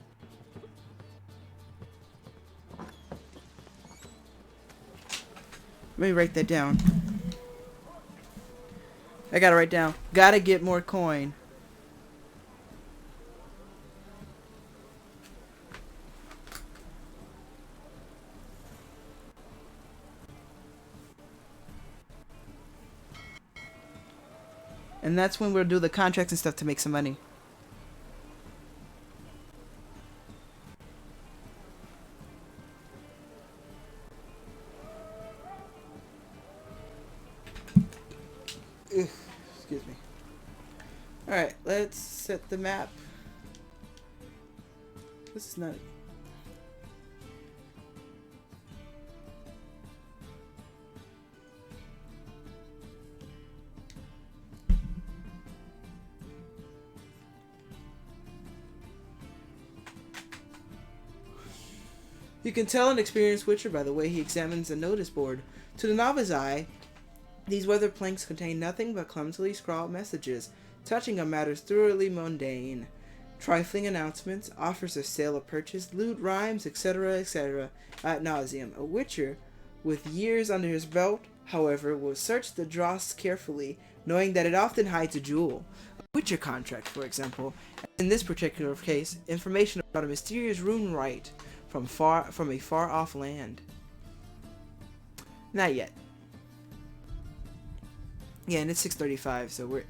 Let me write that down. I gotta write down. Gotta get more coin. And that's when we'll do the contracts and stuff to make some money. Ugh, excuse me. Alright, let's set the map. This is not... You can tell an experienced witcher by the way he examines the notice board. To the novice eye, these weather planks contain nothing but clumsily scrawled messages, touching on matters thoroughly mundane. Trifling announcements, offers of sale or purchase, lewd rhymes, etc., etc., ad nauseum. A witcher, with years under his belt, however, will search the dross carefully, knowing that it often hides a jewel. A witcher contract, for example. In this particular case, information about a mysterious rune rite from a far-off land. Not yet. Yeah, and it's 6:35, so we're,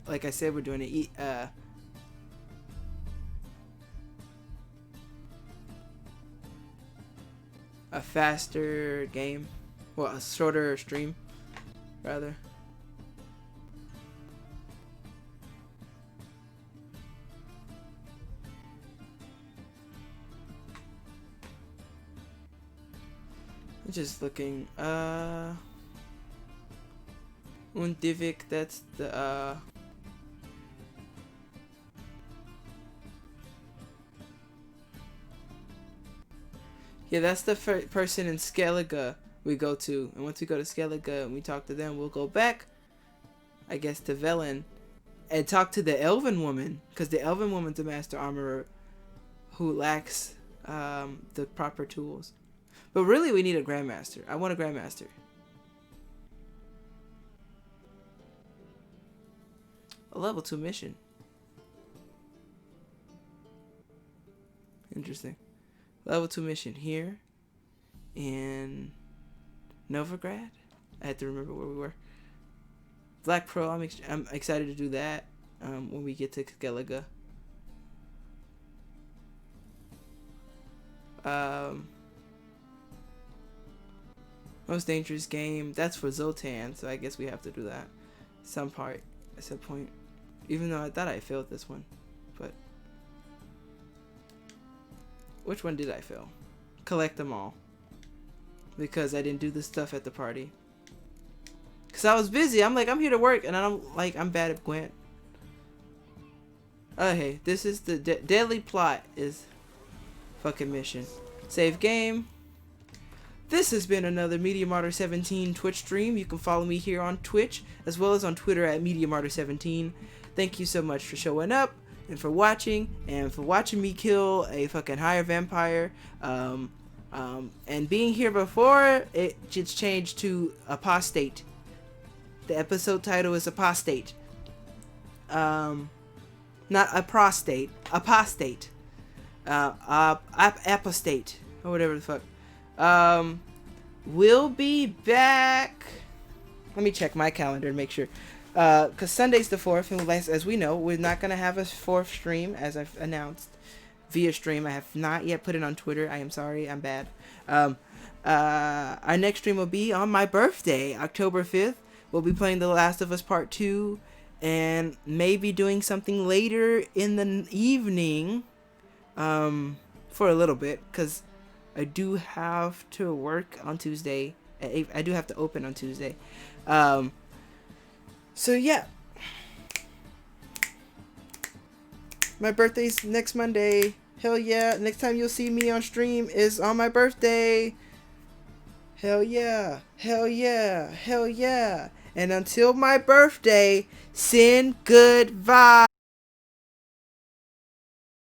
like I said, we're doing a faster game, well, a shorter stream, rather. Just looking, Undivik, that's the, yeah, that's the person in Skellige we go to. And once we go to Skellige and we talk to them, we'll go back, I guess, to Velen and talk to the Elven woman. Because the Elven woman's a master armorer who lacks the proper tools. But really, we need a Grandmaster. I want a Grandmaster. A level 2 mission. Interesting. Level 2 mission here in Novigrad. I had to remember where we were. Black Pearl, I'm excited to do that when we get to Skellige. Most Dangerous Game, that's for Zoltan, so I guess we have to do that some part at some point, even though I thought I failed this one. But which one did I fail? Collect them all, because I didn't do the stuff at the party, because I was busy. I'm like, I'm here to work, and I'm bad at Gwent. Okay, this is the deadly plot is fucking mission. Save game. This has been another Media Martyr 17 Twitch stream. You can follow me here on Twitch as well as on Twitter at Media Martyr 17. Thank you so much for showing up and for watching me kill a fucking higher vampire. And being here before, it's changed to Apostate. The episode title is Apostate. Not a prostate. Apostate. Apostate. Or whatever the fuck. We'll be back. Let me check my calendar to make sure. Because Sunday's the 4th, and as we know, we're not going to have a 4th stream, as I've announced via stream. I have not yet put it on Twitter. I am sorry. I'm bad. Our next stream will be on my birthday, October 5th. We'll be playing The Last of Us Part 2, and maybe doing something later in the evening, for a little bit, because I do have to work on Tuesday. I do have to open on Tuesday. So yeah. My birthday's next Monday. Hell yeah. Next time you'll see me on stream is on my birthday. Hell yeah. Hell yeah. Hell yeah. And until my birthday, send good vibes.